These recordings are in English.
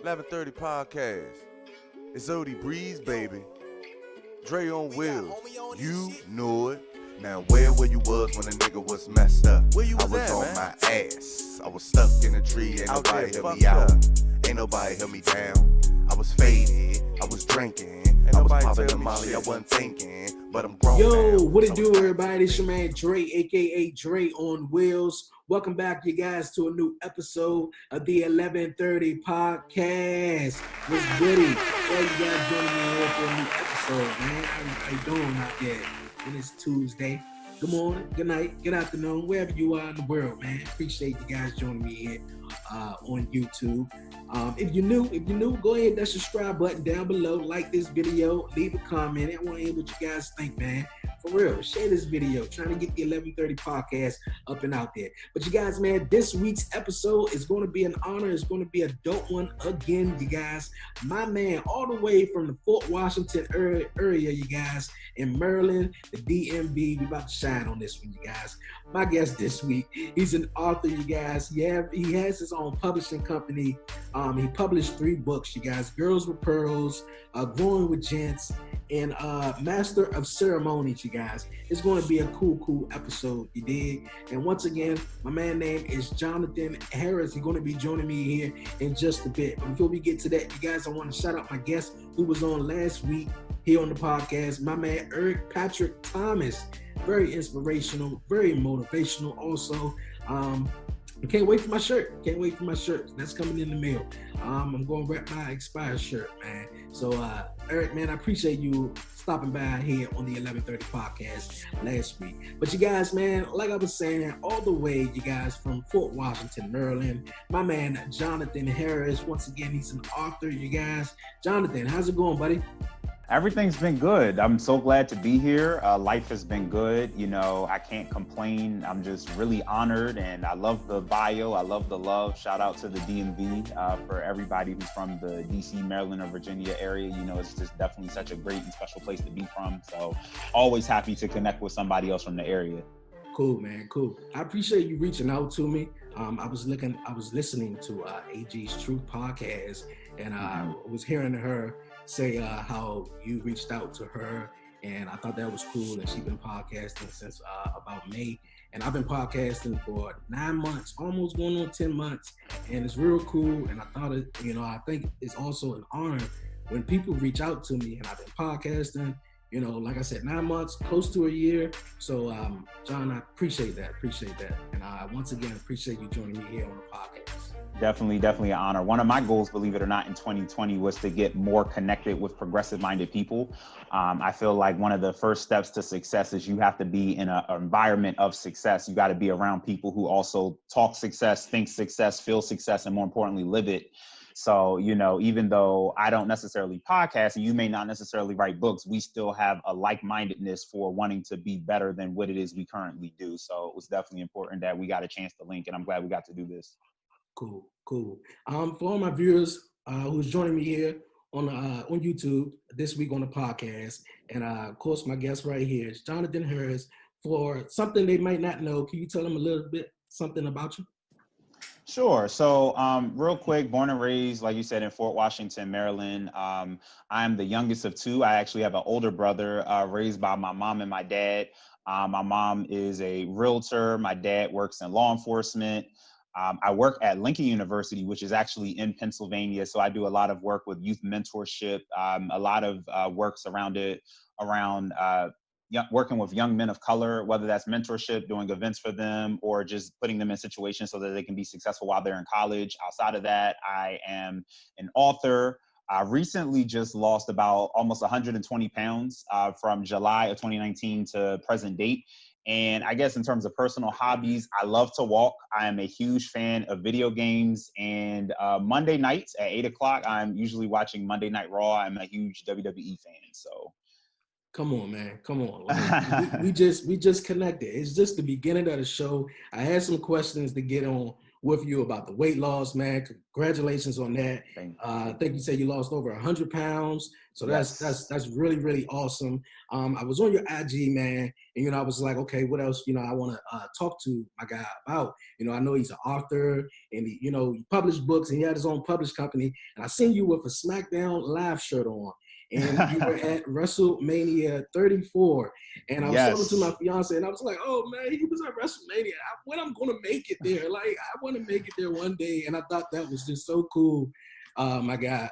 11:30 podcast. It's Odie Breeze, baby. Dre on wheels. You know it. Now where you was when a nigga was messed up? Where you was at, on man? My ass. I was stuck in a tree, ain't nobody help me out. Ain't nobody help me down. I was faded, I was drinking, I was popping the molly, I wasn't thinking, but I'm grown. Yo, now, what it so do, it's everybody? It's your man Dre, aka Dre on Wheels. Welcome back, you guys, to a new episode of the 11:30 podcast. What's goody? Yeah, you guys joining me here for a new episode, man. How you doing out there? It is Tuesday. Good morning, good night, good afternoon, wherever you are in the world, man. Appreciate you guys joining me here on YouTube. If you're new, go ahead, that subscribe button down below. Like this video, leave a comment. I want to hear what you guys think, man. For real, share this video. Trying to get the 11:30 podcast up and out there. But you guys, man, this week's episode is going to be an honor. It's going to be a dope one again, you guys. My man, all the way from the Fort Washington area, you guys, in Maryland, the DMV. We about to shine on this one, you guys. My guest this week, he's an author, you guys. He has his own publishing company. He published 3 books, you guys. Girls with Pearls, Growing with Gents, and Master of Ceremonies, you guys. It's going to be a cool episode, you dig? And once again, my man name is Jonathan Harris. He's going to be joining me here in just a bit. But before we get to that, you guys, I want to shout out my guest who was on last week here on the podcast, my man Eric Patrick Thomas. Very inspirational, very motivational also. I can't wait for my shirt. That's coming in the mail. I'm going to wrap my expired shirt, man. So, Eric, man, I appreciate you stopping by here on the 11:30 podcast last week. But you guys, man, like I was saying, all the way, you guys, from Fort Washington, Maryland, my man, Jonathan Harris. Once again, he's an author, you guys. Jonathan, how's it going, buddy? Everything's been good. I'm so glad to be here. Life has been good. You know, I can't complain. I'm just really honored, and I love the bio. I love the love. Shout out to the DMV for everybody who's from the DC, Maryland, or Virginia area. You know, it's just definitely such a great and special place to be from. So always happy to connect with somebody else from the area. Cool, man. Cool. I appreciate you reaching out to me. I was listening to AG's Truth podcast, and I was hearing her say how you reached out to her, and I thought that was cool. And she's been podcasting since about May, and I've been podcasting for 9 months, almost going on 10 months, and it's real cool. And I thought I think it's also an honor when people reach out to me, and I've been podcasting, like I said, 9 months, close to a year. So, John, I appreciate that. And once again, appreciate you joining me here on the podcast. Definitely an honor. One of my goals, believe it or not, in 2020 was to get more connected with progressive-minded people. I feel like one of the first steps to success is you have to be in an environment of success. You got to be around people who also talk success, think success, feel success, and more importantly, live it. So, even though I don't necessarily podcast and you may not necessarily write books, we still have a like-mindedness for wanting to be better than what it is we currently do. So it was definitely important that we got a chance to link, and I'm glad we got to do this. Cool. For all my viewers who's joining me here on YouTube this week on the podcast, and of course my guest right here is Jonathan Harris. For something they might not know, can you tell them a little bit something about you? Sure. So real quick, born and raised, like you said, in Fort Washington, Maryland. I'm the youngest of 2. I actually have an older brother raised by my mom and my dad. My mom is a realtor. My dad works in law enforcement. I work at Lincoln University, which is actually in Pennsylvania. So I do a lot of work with youth mentorship, a lot of works around working with young men of color, whether that's mentorship, doing events for them, or just putting them in situations so that they can be successful while they're in college. Outside of that, I am an author. I recently just lost about almost 120 pounds from July of 2019 to present date. And I guess in terms of personal hobbies, I love to walk. I am a huge fan of video games. And Monday nights at 8 o'clock, I'm usually watching Monday Night Raw. I'm a huge WWE fan. So, come on, man. Like, we just connected. It's just the beginning of the show. I had some questions to get on with you about the weight loss, man. Congratulations on that. I think you said you lost over 100 pounds. So that's really, really awesome. I was on your IG, man, and, I was like, okay, what else, I want to talk to my guy about. I know he's an author, and he published books, and he had his own published company. And I seen you with a SmackDown Live shirt on. And you were at WrestleMania 34. And I was talking to my fiance, and I was like, oh, man, he was at WrestleMania. When I'm going to make it there. Like, I want to make it there one day. And I thought that was just so cool. My guy,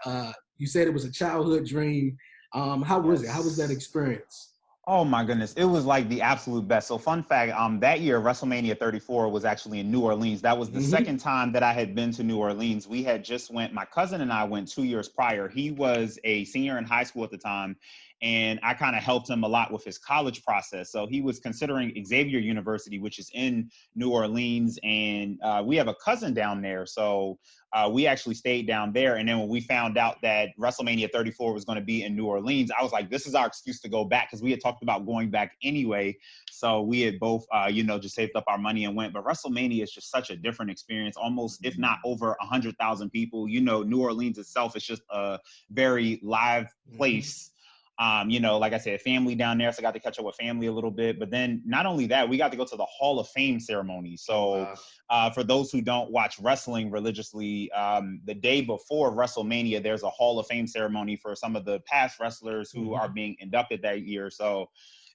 you said it was a childhood dream. How was it? How was that experience? Oh my goodness, it was like the absolute best. So fun fact, that year WrestleMania 34 was actually in New Orleans. That was the second time that I had been to New Orleans. We had just went, my cousin and I went 2 years prior. He was a senior in high school at the time, and I kind of helped him a lot with his college process. So he was considering Xavier University, which is in New Orleans, and we have a cousin down there. So we actually stayed down there. And then when we found out that WrestleMania 34 was going to be in New Orleans, I was like, this is our excuse to go back, because we had talked about going back anyway. So we had both, just saved up our money and went. But WrestleMania is just such a different experience, almost, if not over 100,000 people. New Orleans itself is just a very live place. Like I said, family down there, so I got to catch up with family a little bit. But then not only that, we got to go to the Hall of Fame ceremony. So for those who don't watch wrestling religiously, the day before WrestleMania, there's a Hall of Fame ceremony for some of the past wrestlers who are being inducted that year. So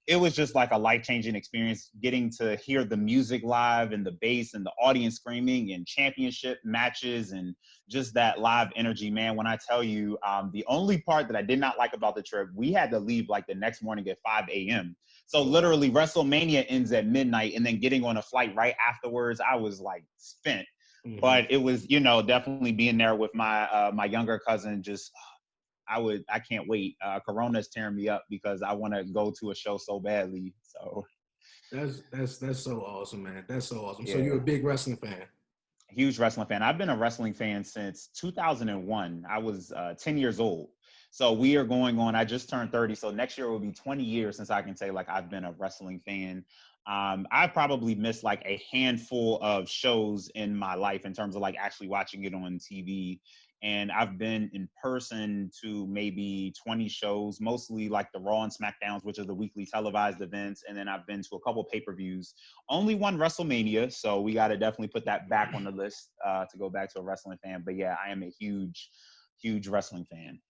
it was just like a life-changing experience, getting to hear the music live and the bass and the audience screaming, and championship matches and just that live energy, man. When I tell you, the only part that I did not like about the trip, we had to leave like the next morning at 5 a.m. So literally WrestleMania ends at midnight, and then getting on a flight right afterwards, I was like spent. But it was, definitely being there with my my younger cousin, just I can't wait. Corona's tearing me up because I want to go to a show so badly. So that's so awesome, man. That's so awesome. Yeah. So you're a big wrestling fan. Huge wrestling fan. I've been a wrestling fan since 2001. I was 10 years old. So we are going on, I just turned 30. So next year will be 20 years since I can say like I've been a wrestling fan. I probably missed like a handful of shows in my life in terms of like actually watching it on TV. And I've been in person to maybe 20 shows, mostly like the Raw and SmackDowns, which are the weekly televised events. And then I've been to a couple pay-per-views, only one WrestleMania. So we got to definitely put that back on the list to go back to a wrestling fan. But yeah, I am a huge, huge wrestling fan.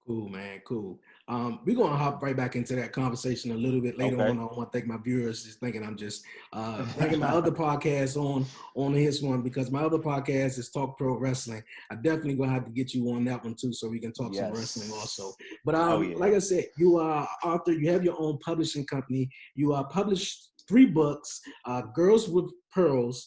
Cool, man. Cool. We're going to hop right back into that conversation a little bit later on. I want to thank my viewers just thinking I'm just thanking my other podcast on his one, because my other podcast is Talk Pro Wrestling. I definitely going to have to get you on that one too, so we can talk some wrestling also. But like I said, you are an author. You have your own publishing company. You published 3 books, Girls with Pearls,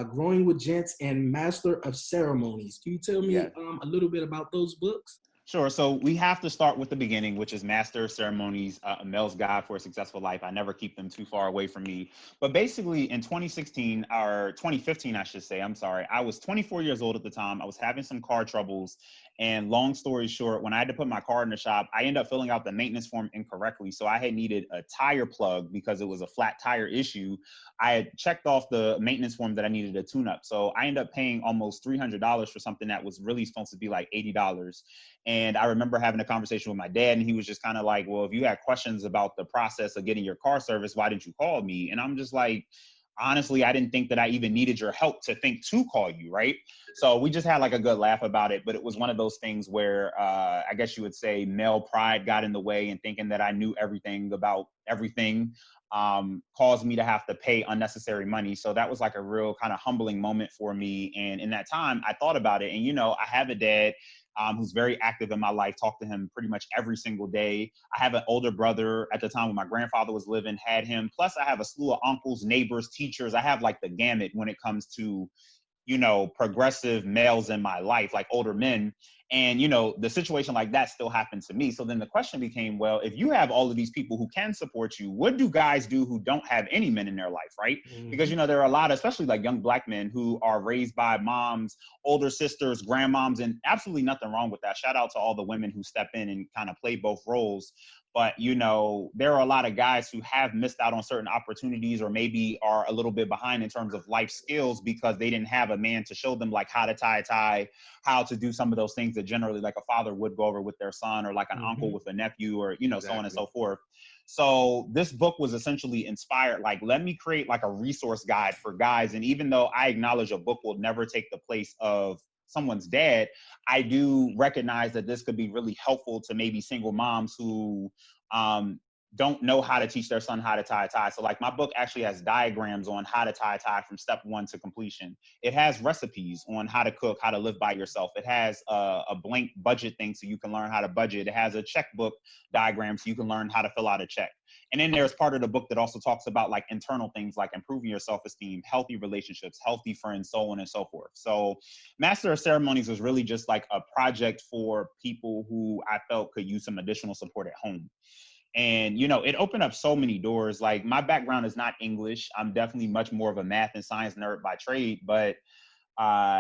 Growing with Gents, and Master of Ceremonies. Can you tell me a little bit about those books? Sure. So we have to start with the beginning, which is Master of Ceremonies, a Male's Guide for a Successful Life. I never keep them too far away from me. But basically in 2016, or 2015, I should say, I'm sorry, I was 24 years old at the time. I was having some car troubles. And long story short, when I had to put my car in the shop, I ended up filling out the maintenance form incorrectly. So I had needed a tire plug because it was a flat tire issue. I had checked off the maintenance form that I needed a tune-up. So I ended up paying almost $300 for something that was really supposed to be like $80. And I remember having a conversation with my dad, and he was just kind of like, well, if you had questions about the process of getting your car serviced, why didn't you call me? And I'm just like, honestly, I didn't think that I even needed your help to think to call you, right? So we just had like a good laugh about it. But it was one of those things where I guess you would say male pride got in the way, and thinking that I knew everything about everything caused me to have to pay unnecessary money. So that was like a real kind of humbling moment for me. And in that time, I thought about it. And, I have a dad who's very active in my life, talk to him pretty much every single day. I have an older brother at the time when my grandfather was living, had him. Plus I have a slew of uncles, neighbors, teachers. I have like the gamut when it comes to, progressive males in my life, like older men. And, the situation like that still happened to me. So then the question became, well, if you have all of these people who can support you, what do guys do who don't have any men in their life, right? Because, there are a lot, especially like young Black men who are raised by moms, older sisters, grandmoms, and absolutely nothing wrong with that. Shout out to all the women who step in and kind of play both roles. But, you know, there are a lot of guys who have missed out on certain opportunities or maybe are a little bit behind in terms of life skills because they didn't have a man to show them like how to tie a tie, how to do some of those things that generally like a father would go over with their son or like an uncle with a nephew or, you know, so on and so forth. So this book was essentially inspired, like, let me create like a resource guide for guys. And even though I acknowledge a book will never take the place of someone's dad, I do recognize that this could be really helpful to maybe single moms who don't know how to teach their son how to tie a tie. So like my book actually has diagrams on how to tie a tie from step 1 to completion. It has recipes on how to cook, how to live by yourself. It has a blank budget thing so you can learn how to budget. It has a checkbook diagram so you can learn how to fill out a check. And then there's part of the book that also talks about like internal things like improving your self-esteem, healthy relationships, healthy friends, so on and so forth. So Master of Ceremonies was really just like a project for people who I felt could use some additional support at home. And, you know, it opened up so many doors. Like my background is not English. I'm definitely much more of a math and science nerd by trade, but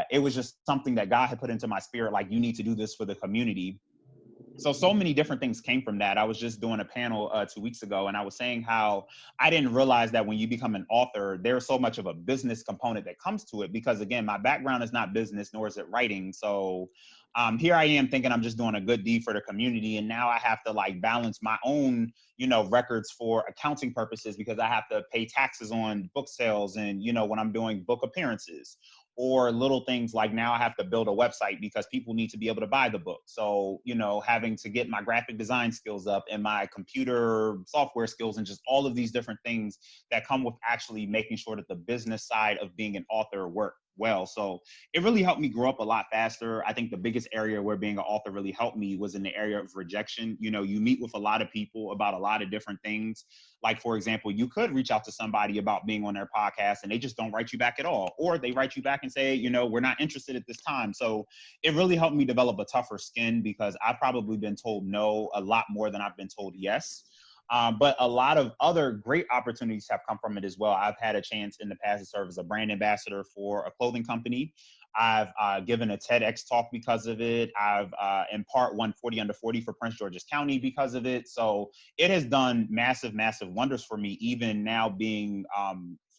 it was just something that God had put into my spirit. Like, you need to do this for the community. So many different things came from that. I was just doing a panel 2 weeks ago, and I was saying how I didn't realize that when you become an author, there's so much of a business component that comes to it. Because again, my background is not business, nor is it writing. So here I am thinking I'm just doing a good deed for the community. And now I have to like balance my own, you know, records for accounting purposes because I have to pay taxes on book sales and, you know, when I'm doing book appearances. Or little things like now I have to build a website because people need to be able to buy the book. So, you know, having to get my graphic design skills up and my computer software skills and just all of these different things that come with actually making sure that the business side of being an author work well. So it really helped me grow up a lot faster. I think the biggest area where being an author really helped me was in the area of rejection. You know, you meet with a lot of people about a lot of different things. Like, for example, you could reach out to somebody about being on their podcast and they just don't write you back at all. Or they write you back and say, you know, we're not interested at this time. So it really helped me develop a tougher skin because I've probably been told no a lot more than I've been told yes. But a lot of other great opportunities have come from it as well. I've had a chance in the past to serve as a brand ambassador for a clothing company. I've given a TEDx talk because of it. I've in part won 40 under 40 for Prince George's County because of it. So it has done massive, massive wonders for me, even now being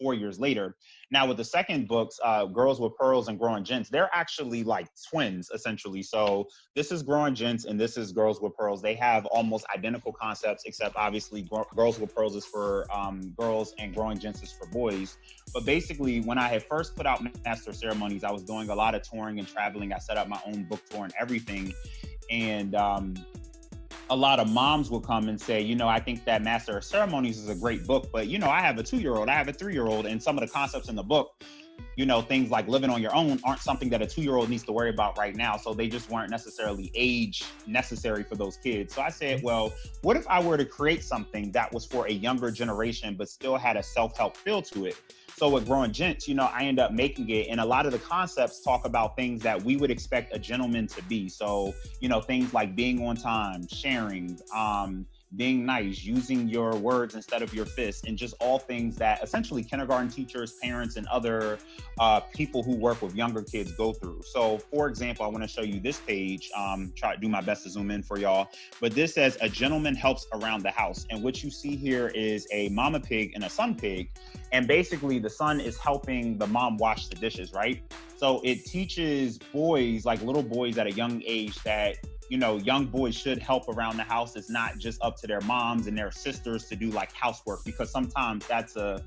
4 years later. Now with the second books, Girls with Pearls and Growing Gents, they're actually like twins essentially. So this is Growing Gents and this is Girls with Pearls. They have almost identical concepts, except obviously Girls with Pearls is for girls and Growing Gents is for boys. But basically, when I had first put out Master Ceremonies, I was doing a lot of touring and traveling. I set up my own book tour and everything. And a lot of moms will come and say, you know, I think that Master of Ceremonies is a great book, but, you know, I have a 2-year-old, I have a 3-year-old, and some of the concepts in the book, you know, things like living on your own aren't something that a 2-year-old needs to worry about right now. So they just weren't necessarily age necessary for those kids. So I said, well, what if I were to create something that was for a younger generation, but still had a self-help feel to it? So with Growing Gents, you know, I end up making it, and a lot of the concepts talk about things that we would expect a gentleman to be. So, you know, things like being on time, sharing, being nice, using your words instead of your fists, and just all things that essentially kindergarten teachers, parents, and other people who work with younger kids go through. So for example, I want to show you this page, try to do my best to zoom in for y'all, but this says a gentleman helps around the house. And what you see here is a mama pig and a son pig. And basically the son is helping the mom wash the dishes, right? So it teaches boys, like little boys at a young age, that, you know, young boys should help around the house. It's not just up to their moms and their sisters to do like housework, because sometimes that's a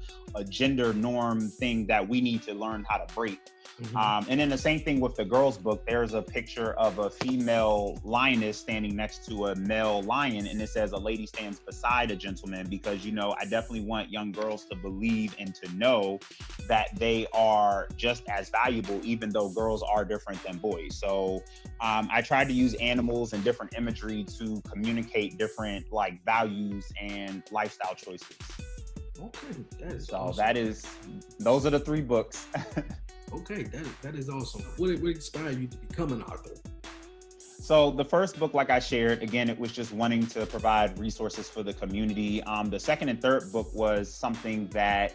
gender norm thing that we need to learn how to break. Mm-hmm. And then the same thing with the girls book, there's a picture of a female lioness standing next to a male lion. And it says a lady stands beside a gentleman, because, you know, I definitely want young girls to believe and to know that they are just as valuable, even though girls are different than boys. So I tried to use animals and different imagery to communicate different like values and lifestyle choices. Okay, that is so awesome. Those are the 3 books. Okay, that is awesome. What inspired you to become an author? So the first book, like I shared, again, it was just wanting to provide resources for the community. The second and third book was something that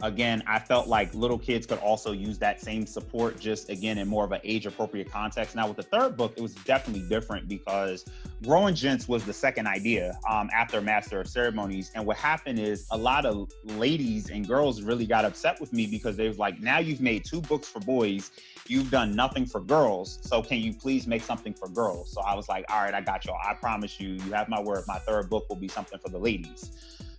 Again, I felt like little kids could also use that same support, just again in more of an age appropriate context. Now with the third book, it was definitely different because Growing Gents was the second idea after Master of Ceremonies. And what happened is a lot of ladies and girls really got upset with me because they was like, now you've made 2 books for boys, you've done nothing for girls. So can you please make something for girls? So I was like, all right, I got y'all. I promise you, you have my word. My third book will be something for the ladies.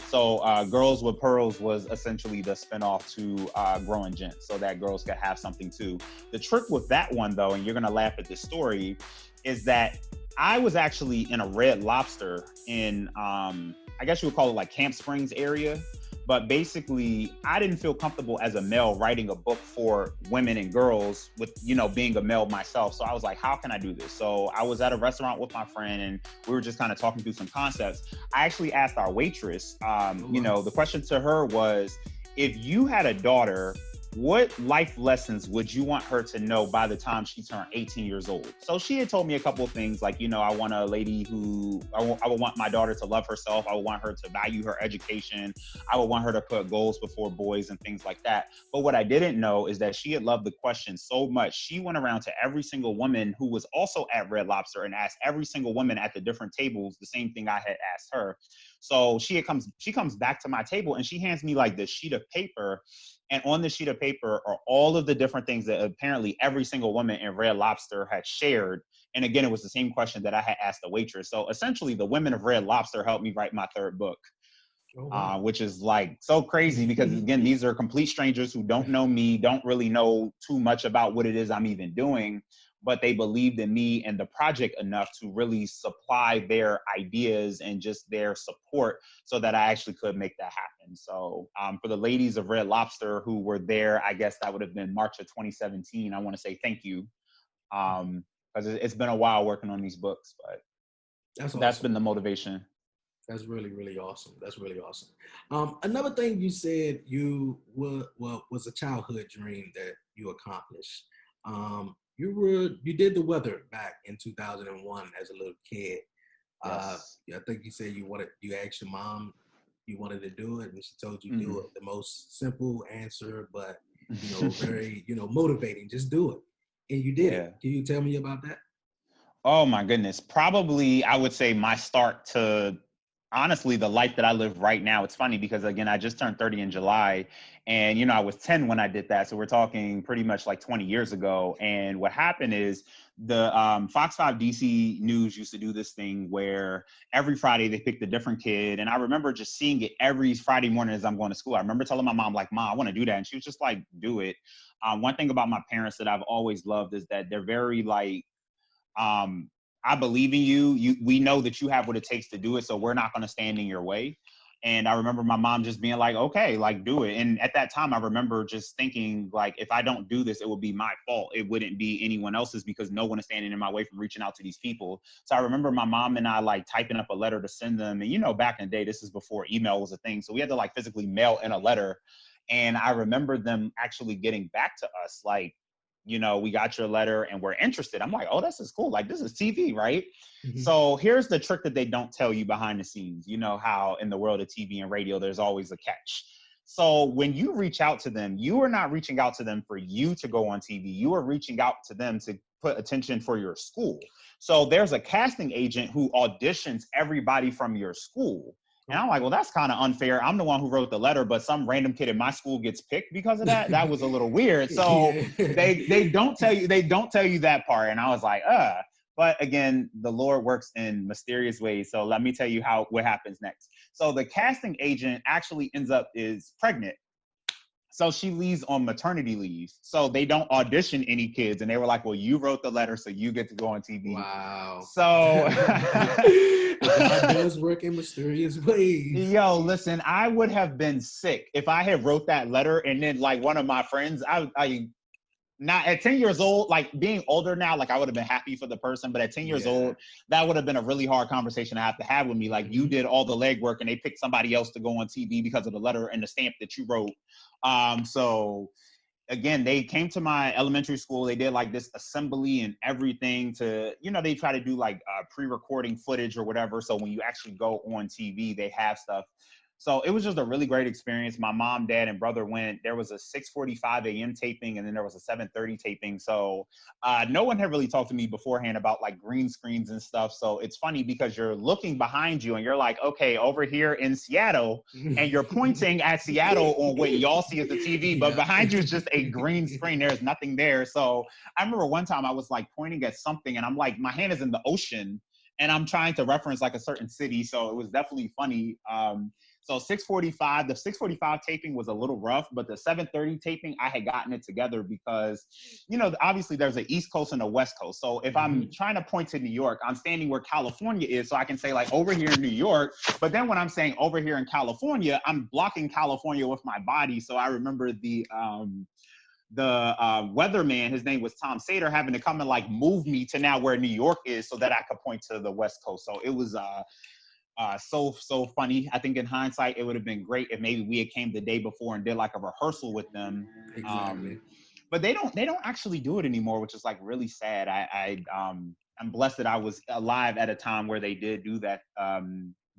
So Girls with Pearls was essentially the spinoff to Growing Gents, so that girls could have something too. The trick with that one, though, and you're gonna laugh at this story, is that I was actually in a Red Lobster in, I guess you would call it like Camp Springs area. But basically, I didn't feel comfortable as a male writing a book for women and girls with, being a male myself. So I was like, how can I do this? So I was at a restaurant with my friend and we were just kind of talking through some concepts. I actually asked our waitress, the question to her was, if you had a daughter, what life lessons would you want her to know by the time she turned 18 years old? So she had told me a couple of things like, I want a lady who, I would want my daughter to love herself. I would want her to value her education. I would want her to put goals before boys and things like that. But what I didn't know is that she had loved the question so much. She went around to every single woman who was also at Red Lobster and asked every single woman at the different tables the same thing I had asked her. So she comes back to my table and she hands me like this sheet of paper. And on the sheet of paper are all of the different things that apparently every single woman in Red Lobster had shared. And again, it was the same question that I had asked the waitress. So essentially, the women of Red Lobster helped me write my third book, which is like so crazy because, again, these are complete strangers who don't know me, don't really know too much about what it is I'm even doing. But they believed in me and the project enough to really supply their ideas and just their support so that I actually could make that happen. So for the ladies of Red Lobster who were there, I guess that would have been March of 2017. I want to say thank you because it's been a while working on these books, but that's been the motivation. That's really, really awesome. That's really awesome. Another thing you said was a childhood dream that you accomplished. You did the weather back in 2001 as a little kid. Yes. I think you said you asked your mom you wanted to do it, and she told you do it. The most simple answer, but very motivating. Just do it, and you did it. Can you tell me about that? Oh my goodness. Probably I would say my start to honestly the life that I live right now. It's funny because again, I just turned 30 in July and I was 10 when I did that. So we're talking pretty much like 20 years ago. And what happened is the Fox 5 DC News used to do this thing where every Friday they picked a different kid. And I remember just seeing it every Friday morning as I'm going to school. I remember telling my mom, like, Mom, I want to do that. And she was just like, do it. One thing about my parents that I've always loved is that they're very like, I believe in you. We know that you have what it takes to do it, so we're not going to stand in your way. And I remember my mom just being like, okay, like do it. And at that time, I remember just thinking like, if I don't do this, it will be my fault. It wouldn't be anyone else's because no one is standing in my way from reaching out to these people. So I remember my mom and I like typing up a letter to send them. And back in the day, this is before email was a thing. So we had to like physically mail in a letter. And I remember them actually getting back to us like, we got your letter and we're interested. I'm like, oh, this is cool. Like, this is TV, right? Mm-hmm. So here's the trick that they don't tell you behind the scenes. You know how in the world of TV and radio, there's always a catch. So when you reach out to them, you are not reaching out to them for you to go on TV. You are reaching out to them to put attention for your school. So there's a casting agent who auditions everybody from your school. And I'm like, well, that's kind of unfair. I'm the one who wrote the letter, but some random kid in my school gets picked because of that. That was a little weird. So they don't tell you that part. And I was like, But again, the Lord works in mysterious ways. So let me tell you what happens next. So the casting agent actually is pregnant. So she leaves on maternity leave. So they don't audition any kids. And they were like, well, you wrote the letter, so you get to go on TV. Wow. So God does work in mysterious ways. Yo, listen, I would have been sick if I had wrote that letter and then like one of my friends, I not at 10 years old, like being older now, like I would have been happy for the person, but at 10 years old, that would have been a really hard conversation I have to have with me. Like you did all the legwork and they picked somebody else to go on TV because of the letter and the stamp that you wrote. So again, they came to my elementary school. They did like this assembly and everything to, they try to do like pre-recording footage or whatever. So when you actually go on TV, they have stuff. So it was just a really great experience. My mom, dad, and brother went. There was a 6:45 a.m. taping, and then there was a 7:30 taping. So no one had really talked to me beforehand about like green screens and stuff. So it's funny because you're looking behind you and you're like, okay, over here in Seattle, and you're pointing at Seattle on what y'all see as the TV, but behind you is just a green screen. There's nothing there. So I remember one time I was like pointing at something, and I'm like, my hand is in the ocean, and I'm trying to reference like a certain city. So it was definitely funny. So 6:45, the 6:45 taping was a little rough, but the 7:30 taping, I had gotten it together because, you know, obviously there's an East Coast and a West Coast. So if I'm trying to point to New York, I'm standing where California is, so I can say like over here in New York. But then when I'm saying over here in California, I'm blocking California with my body. So I remember the weatherman, his name was Tom Sater, having to come and like move me to now where New York is so that I could point to the West Coast. So it was so funny. I think in hindsight, it would have been great if maybe we had came the day before and did like a rehearsal with them. Exactly. But they don't actually do it anymore, which is like really sad. I'm blessed that I was alive at a time where they did do that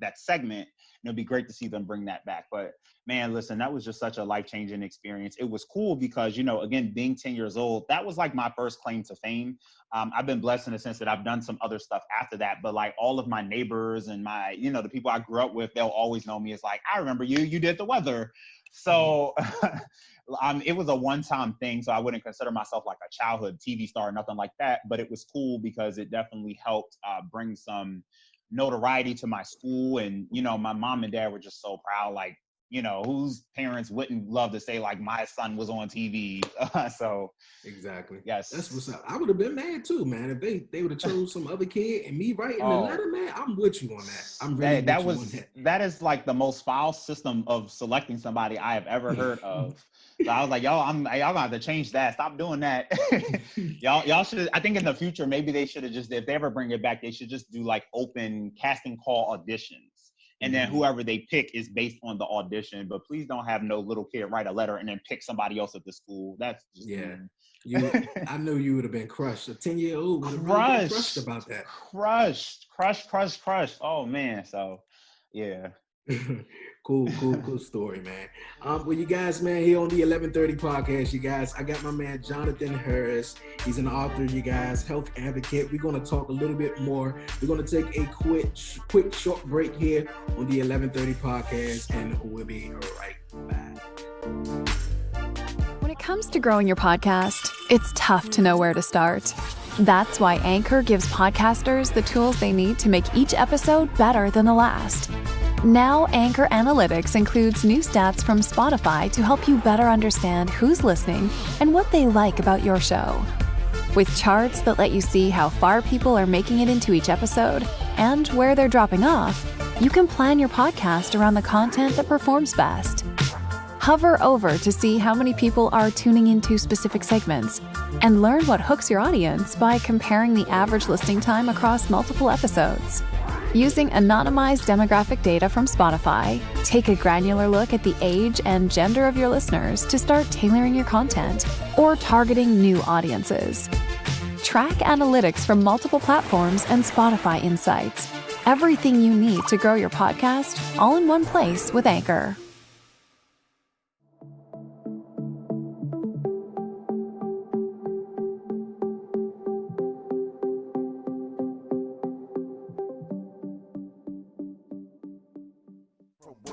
that segment. And it'd be great to see them bring that back. But man, listen, that was just such a life-changing experience. It was cool because, you know, again, being 10 years old, that was like my first claim to fame. I've been blessed in the sense that I've done some other stuff after that, but like all of my neighbors and my, you know, the people I grew up with, they'll always know me as like, I remember you did the weather. So it was a one-time thing. So I wouldn't consider myself like a childhood TV star or nothing like that, but it was cool because it definitely helped bring some notoriety to my school. And, you know, my mom and dad were just so proud, like, you know, whose parents wouldn't love to say like my son was on TV. So exactly. yes, That's what's up. I would have been mad too, man. If they would have chose some other kid and me writing the letter, man, I'm with you on that. I'm really with you on that. That is like the most foul system of selecting somebody I have ever heard of. So I was like, y'all gonna have to change that. Stop doing that. y'all should, I think in the future, maybe they should have just, if they ever bring it back, they should just do like open casting call auditions. And then whoever they pick is based on the audition. But please don't have no little kid write a letter and then pick somebody else at the school. That's just I know you would have been crushed. A 10-year-old would have really been crushed about that. Crushed. Oh man. So yeah. Cool story, man. Well, you guys, man, here on the 1130 podcast, you guys, I got my man Jonathan Harris. He's an author, you guys, health advocate. We're going to talk a little bit more. We're going to take a quick short break here on the 1130 podcast, and we'll be right back. When it comes to growing your podcast, it's tough to know where to start. That's why Anchor gives podcasters the tools they need to make each episode better than the last. Now, Anchor Analytics includes new stats from Spotify to help you better understand who's listening and what they like about your show. With charts that let you see how far people are making it into each episode and where they're dropping off, you can plan your podcast around the content that performs best. Hover over to see how many people are tuning into specific segments and learn what hooks your audience by comparing the average listening time across multiple episodes. Using anonymized demographic data from Spotify, take a granular look at the age and gender of your listeners to start tailoring your content or targeting new audiences. Track analytics from multiple platforms and Spotify insights. Everything you need to grow your podcast, all in one place with Anchor.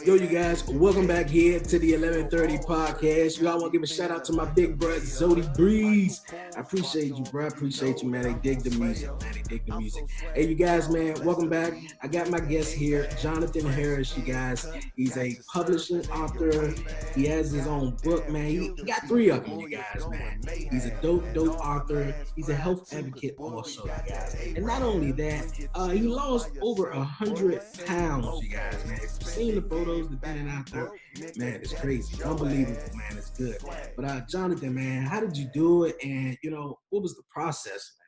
Yo, you guys, welcome back here to the 1130 podcast. You all want to give a shout out to my big brother, Zodi Breeze. I appreciate you, bro. I appreciate you, man. They dig the music, man. They dig the music. Hey, you guys, man, welcome back. I got my guest here, Jonathan Harris, you guys. He's a publishing author. He has his own book, man. He got 3 of them, you guys, man. He's a dope author. He's a health advocate also, you guys. And not only that, he lost over 100 pounds, you guys, man. If you've seen the photos, the been out there, man, it's crazy. It's unbelievable, man. It's good. But Jonathan, man, how did you do it? And, you know, what was the process, man?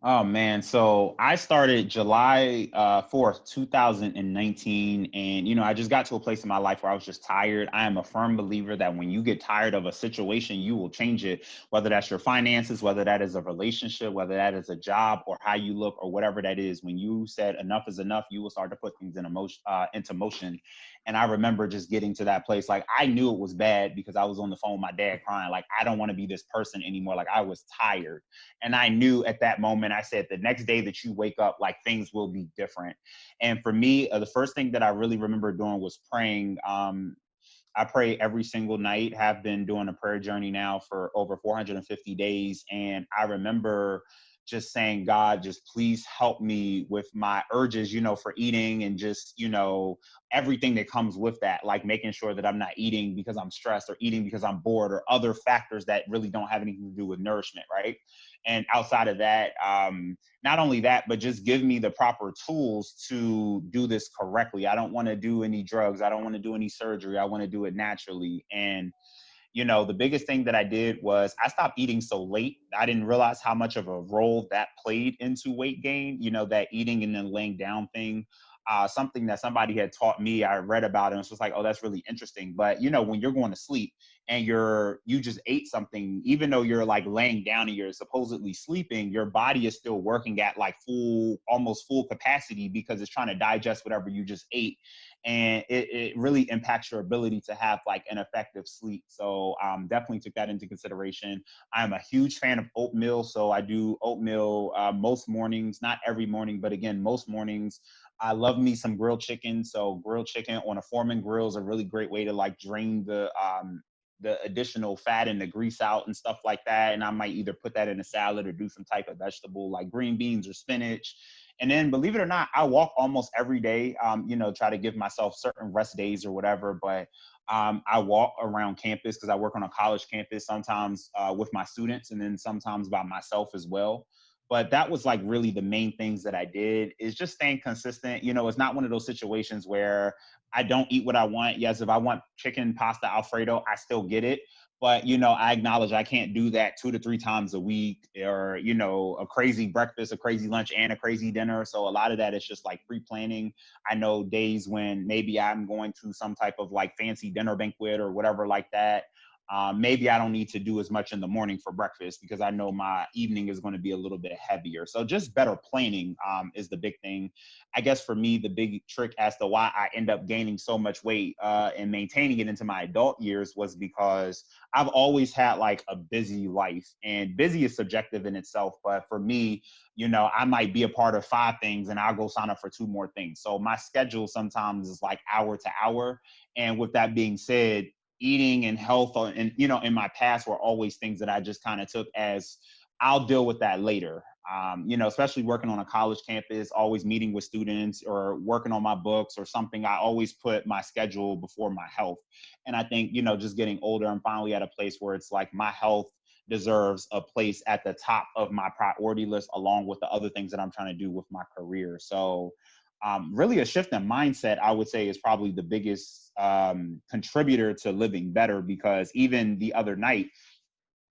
Oh man, so I started July 4th, 2019. And, you know, I just got to a place in my life where I was just tired. I am a firm believer that when you get tired of a situation, you will change it, whether that's your finances, whether that is a relationship, whether that is a job or how you look or whatever that is. When you said enough is enough, you will start to put things into motion. And I remember just getting to that place. Like, I knew it was bad because I was on the phone with my dad crying. Like, I don't want to be this person anymore. Like, I was tired. And I knew at that moment, I said, the next day that you wake up, like, things will be different. And for me, the first thing that I really remember doing was praying. I pray every single night, have been doing a prayer journey now for over 450 days. And I remember just saying, God, just please help me with my urges, for eating, and just, everything that comes with that, like making sure that I'm not eating because I'm stressed or eating because I'm bored or other factors that really don't have anything to do with nourishment, right? And outside of that, not only that, but just give me the proper tools to do this correctly. I don't want to do any drugs. I don't want to do any surgery. I want to do it naturally. And the biggest thing that I did was I stopped eating so late. I didn't realize how much of a role that played into weight gain, that eating and then laying down thing. Something that somebody had taught me, I read about it, and it's just like, oh, that's really interesting. But, when you're going to sleep and you just ate something, even though you're like laying down and you're supposedly sleeping, your body is still working at like almost full capacity because it's trying to digest whatever you just ate. And it really impacts your ability to have like an effective sleep. So definitely took that into consideration. I'm a huge fan of oatmeal. So I do oatmeal most mornings, not every morning, but again, most mornings. I love me some grilled chicken. So grilled chicken on a Foreman grill is a really great way to like drain the additional fat and the grease out and stuff like that. And I might either put that in a salad or do some type of vegetable like green beans or spinach. And then, believe it or not, I walk almost every day, try to give myself certain rest days or whatever. But I walk around campus because I work on a college campus, sometimes with my students and then sometimes by myself as well. But that was like really the main things that I did, is just staying consistent. It's not one of those situations where I don't eat what I want. Yes, if I want chicken, pasta, Alfredo, I still get it. But, I acknowledge I can't do that 2 to 3 times a week, or, a crazy breakfast, a crazy lunch, and a crazy dinner. So a lot of that is just like pre-planning. I know days when maybe I'm going to some type of like fancy dinner banquet or whatever like that. Maybe I don't need to do as much in the morning for breakfast because I know my evening is going to be a little bit heavier. So just better planning is the big thing. I guess for me, the big trick as to why I end up gaining so much weight and maintaining it into my adult years was because I've always had like a busy life, and busy is subjective in itself. But for me, I might be a part of 5 things and I'll go sign up for 2 more things. So my schedule sometimes is like hour to hour. And with that being said, eating and health and in my past were always things that I just kind of took as, I'll deal with that later. Especially working on a college campus, always meeting with students or working on my books or something, I always put my schedule before my health. And I think, just getting older, I'm finally at a place where it's like my health deserves a place at the top of my priority list, along with the other things that I'm trying to do with my career. So really a shift in mindset, I would say, is probably the biggest contributor to living better, because even the other night,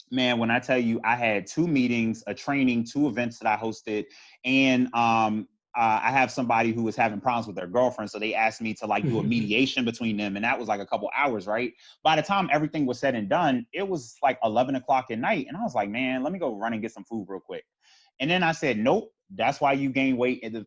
man, when I tell you, I had 2 meetings, a training, 2 events that I hosted, and I have somebody who was having problems with their girlfriend, so they asked me to like do a mediation between them, and that was like a couple hours, right? By the time everything was said and done, it was like 11 o'clock at night, and I was like, man, let me go run and get some food real quick. And then I said, nope, that's why you gain weight in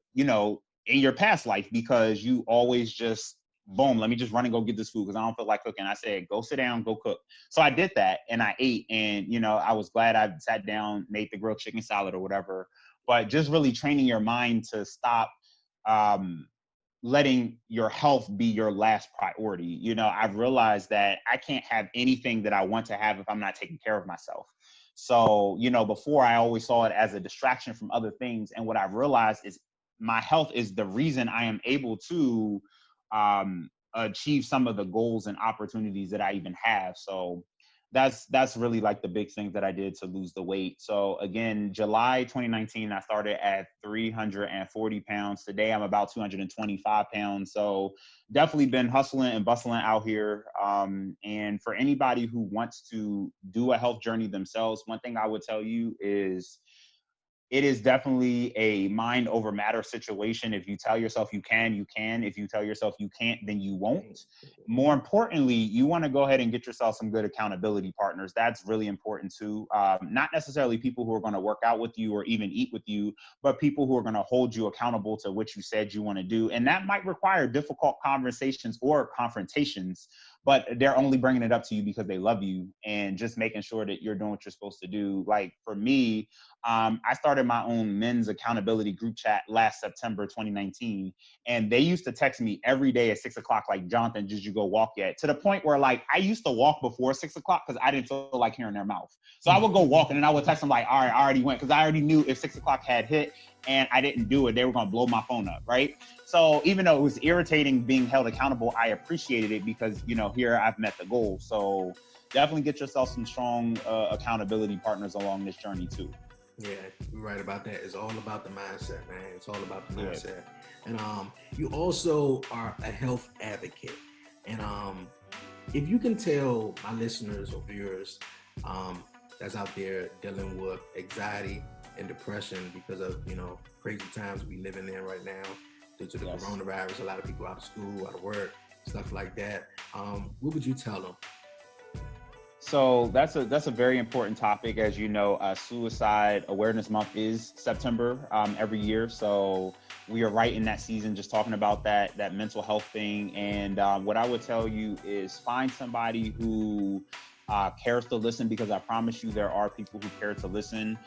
your past life, because you always just, boom, let me just run and go get this food because I don't feel like cooking. I said, go sit down, go cook. So I did that and I ate, and, I was glad I sat down, made the grilled chicken salad or whatever. But just really training your mind to stop letting your health be your last priority. I've realized that I can't have anything that I want to have if I'm not taking care of myself. So, before I always saw it as a distraction from other things. And what I've realized is my health is the reason I am able to achieve some of the goals and opportunities that I even have. So that's really like the big thing that I did to lose the weight. So again, July 2019, I started at 340 pounds. Today, I'm about 225 pounds. So definitely been hustling and bustling out here. And for anybody who wants to do a health journey themselves, one thing I would tell you is it is definitely a mind over matter situation. If you tell yourself you can, you can. If you tell yourself you can't, then you won't. More importantly, you want to go ahead and get yourself some good accountability partners. That's really important too. Not necessarily people who are going to work out with you or even eat with you, but people who are going to hold you accountable to what you said you want to do. And that might require difficult conversations or confrontations, but they're only bringing it up to you because they love you and just making sure that you're doing what you're supposed to do. Like for me, I started my own men's accountability group chat last September 2019, and they used to text me every day at 6 o'clock, like, Jonathan, did you go walk yet? To the point where, like, I used to walk before 6 o'clock because I didn't feel like hearing their mouth. So I would go walk, and then I would text them like, all right, I already went, because I already knew if 6 o'clock had hit and I didn't do it, they were going to blow my phone up, right? So even though it was irritating being held accountable, I appreciated it because, you know, here I've met the goal. So definitely get yourself some strong accountability partners along this journey too. Yeah, you're right about that. It's all about the mindset, man. It's all about the mindset. And you also are a health advocate. And if you can tell my listeners or viewers that's out there dealing with anxiety and depression because of, you know, crazy times we living in right now due to the coronavirus, a lot of people out of school, out of work, stuff like that. What would you tell them? So that's a very important topic. As you know, Suicide Awareness Month is September every year. So we are right in that season, just talking about that mental health thing. And what I would tell you is find somebody who cares to listen, because I promise you there are people who care to listen.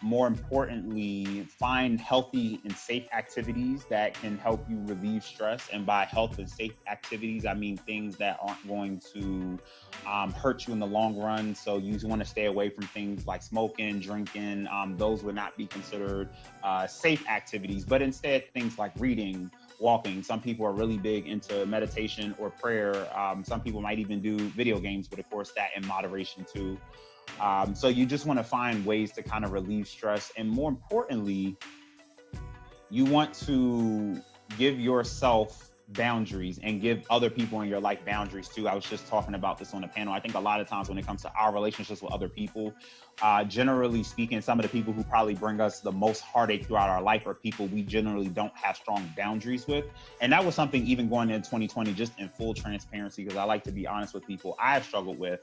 More importantly, find healthy and safe activities that can help you relieve stress. And by health and safe activities, I mean things that aren't going to hurt you in the long run. So you want to stay away from things like smoking, drinking. Those would not be considered safe activities, but instead things like reading, walking. Some people are really big into meditation or prayer. Some people might even do video games, but of course that in moderation too. So you just want to find ways to kind of relieve stress. And more importantly, you want to give yourself boundaries and give other people in your life boundaries too. I was just talking about this on the panel. I think a lot of times when it comes to our relationships with other people, generally speaking, some of the people who probably bring us the most heartache throughout our life are people we generally don't have strong boundaries with. And that was something even going into 2020, just in full transparency, because I like to be honest with people, I have struggled with.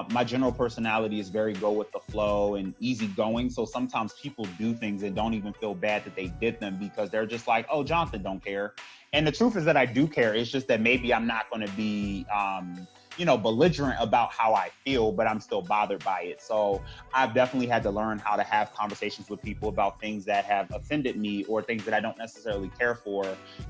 My general personality is very go with the flow and easygoing. So sometimes people do things and don't even feel bad that they did them because they're just like, oh, Jonathan don't care. And the truth is that I do care. It's just that maybe I'm not going to be, belligerent about how I feel, but I'm still bothered by it. So I've definitely had to learn how to have conversations with people about things that have offended me or things that I don't necessarily care for.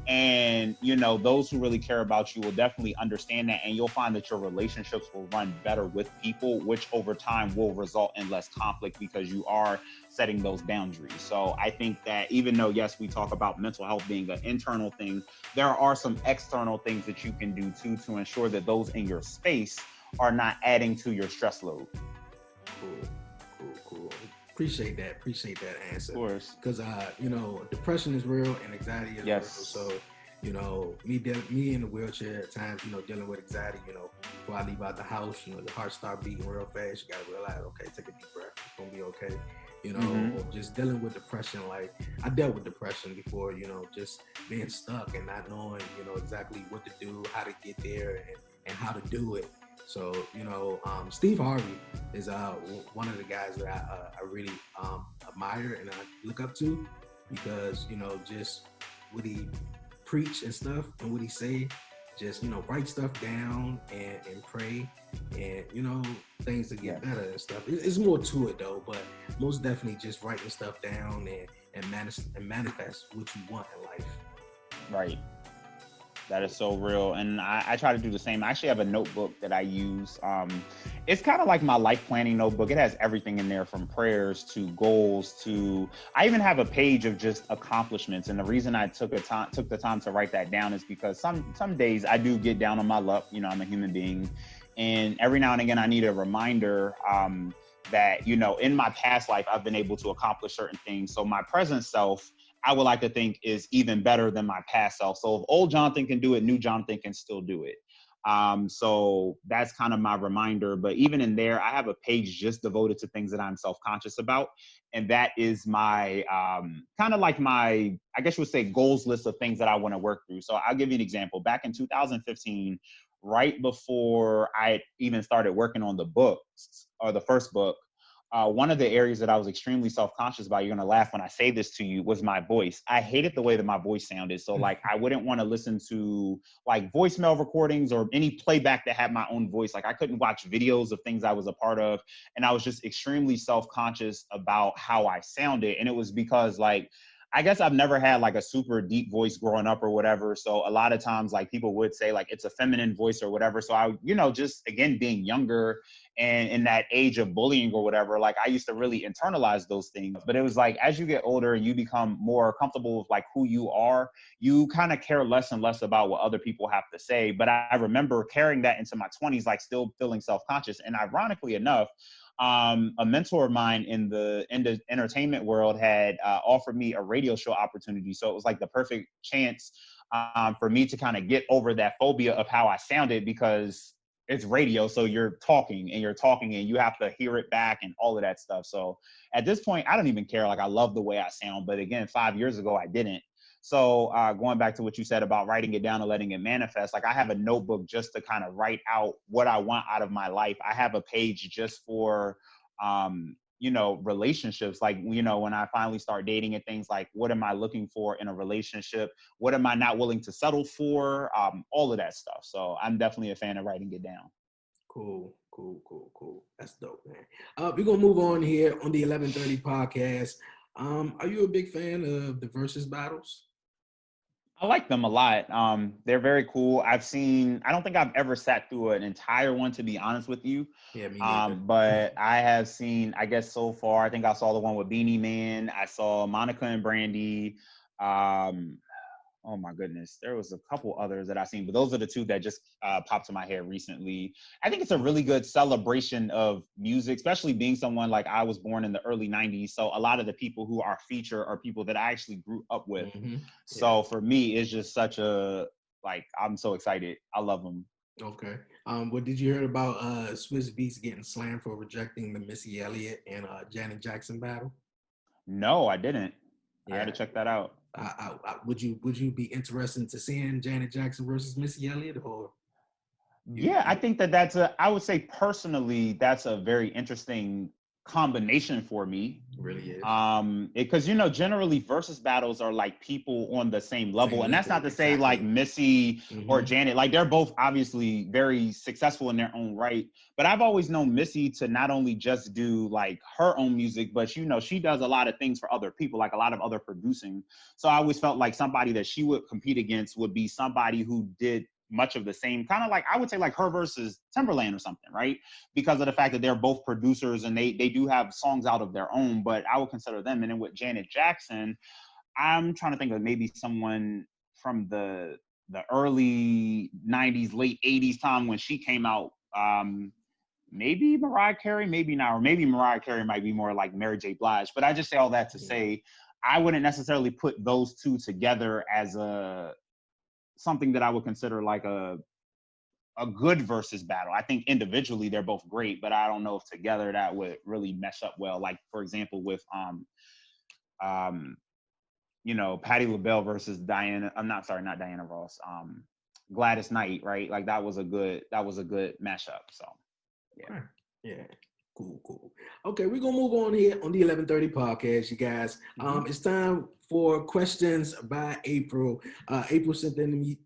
And, you know, those who really care about you will definitely understand that. And you'll find that your relationships will run better with people, which over time will result in less conflict because you are setting those boundaries. So I think that even though, yes, we talk about mental health being an internal thing, there are some external things that you can do too to ensure that those in your space are not adding to your stress load. Cool. Appreciate that answer. Of course. Because, depression is real and anxiety is real. So, me in the wheelchair at times, dealing with anxiety, before I leave out the house, the heart start beating real fast. You got to realize, okay, take a deep breath. It's going to be okay. Or just dealing with depression. Like I dealt with depression before, just being stuck and not knowing, exactly what to do, how to get there and how to do it. So, Steve Harvey is one of the guys that I really admire and I look up to because, just what he preach and stuff and what he say, just, write stuff down and pray and, things to get better and stuff. It's more to it though, but most definitely just writing stuff down and manifest what you want in life. Right. That is so real. And I try to do the same. I actually have a notebook that I use. It's kind of like my life planning notebook. It has everything in there from prayers to goals to, I even have a page of just accomplishments. And the reason I took the time to write that down is because some days I do get down on my luck. I'm a human being. And every now and again, I need a reminder that, in my past life, I've been able to accomplish certain things. So my present self, I would like to think is even better than my past self. So if old Jonathan can do it, new Jonathan can still do it. So that's kind of my reminder. But even in there, I have a page just devoted to things that I'm self-conscious about. And that is my kind of like my, I guess you would say, goals list of things that I want to work through. So I'll give you an example. Back in 2015, right before I even started working on the books or the first book, one of the areas that I was extremely self-conscious about, you're going to laugh when I say this to you, was my voice. I hated the way that my voice sounded. So like, I wouldn't want to listen to like voicemail recordings or any playback that had my own voice. Like I couldn't watch videos of things I was a part of. And I was just extremely self-conscious about how I sounded. And it was because like, I guess I've never had like a super deep voice growing up or whatever. So a lot of times like people would say like it's a feminine voice or whatever. So I, just again, being younger and in that age of bullying or whatever, like I used to really internalize those things. But it was like, as you get older and you become more comfortable with like who you are, you kind of care less and less about what other people have to say. But I remember carrying that into my 20s, like still feeling self-conscious. And ironically enough, a mentor of mine in the entertainment world had offered me a radio show opportunity. So it was like the perfect chance for me to kind of get over that phobia of how I sounded, because it's radio. So you're talking and you have to hear it back and all of that stuff. So at this point, I don't even care. Like I love the way I sound. But again, 5 years ago, I didn't. So going back to what you said about writing it down and letting it manifest, like I have a notebook just to kind of write out what I want out of my life. I have a page just for, relationships. Like, when I finally start dating and things, like, what am I looking for in a relationship? What am I not willing to settle for? All of that stuff. So I'm definitely a fan of writing it down. Cool. That's dope, man. We're going to move on here on the 1130 podcast. Are you a big fan of the versus battles? I like them a lot. They're very cool. I don't think I've ever sat through an entire one, to be honest with you. Yeah, me neither. But I have seen, I guess so far, I think I saw the one with Beanie Man. I saw Monica and Brandy. Oh my goodness, there was a couple others that I've seen, but those are the two that just popped to my head recently. I think it's a really good celebration of music, especially being someone like I was born in the early 90s. So a lot of the people who are featured are people that I actually grew up with. Mm-hmm. So for me, it's just such I'm so excited. I love them. Okay. What did you hear about Swizz Beatz getting slammed for rejecting the Missy Elliott and Janet Jackson battle? No, I didn't. Yeah. I had to check that out. Would you be interested to seeing Janet Jackson versus Missy Elliott, or? I think I would say personally, that's a very interesting combination for me. It really is. Because generally versus battles are like people on the same level, and that's not to say like Missy or Janet, like they're both obviously very successful in their own right. But I've always known Missy to not only just do like her own music, but she does a lot of things for other people, like a lot of other producing. So I always felt like somebody that she would compete against would be somebody who did much of the same, kind of like, I would say like her versus Timberland or something, right? Because of the fact that they're both producers and they do have songs out of their own, but I would consider them. And then with Janet Jackson, I'm trying to think of maybe someone from the early 90s, late 80s time when she came out. Maybe Mariah Carey, maybe not, or maybe Mariah Carey might be more like Mary J. Blige. But I just say all that to say, I wouldn't necessarily put those two together as something that I would consider like a good versus battle. I think individually they're both great, but I don't know if together that would really mesh up well. Like for example, with Patti LaBelle versus not Diana Ross, Gladys Knight, right? Like that was a good mashup. So yeah. Cool. Okay, we're gonna move on here on the 1130 podcast, you guys. It's time for questions by April. April sent me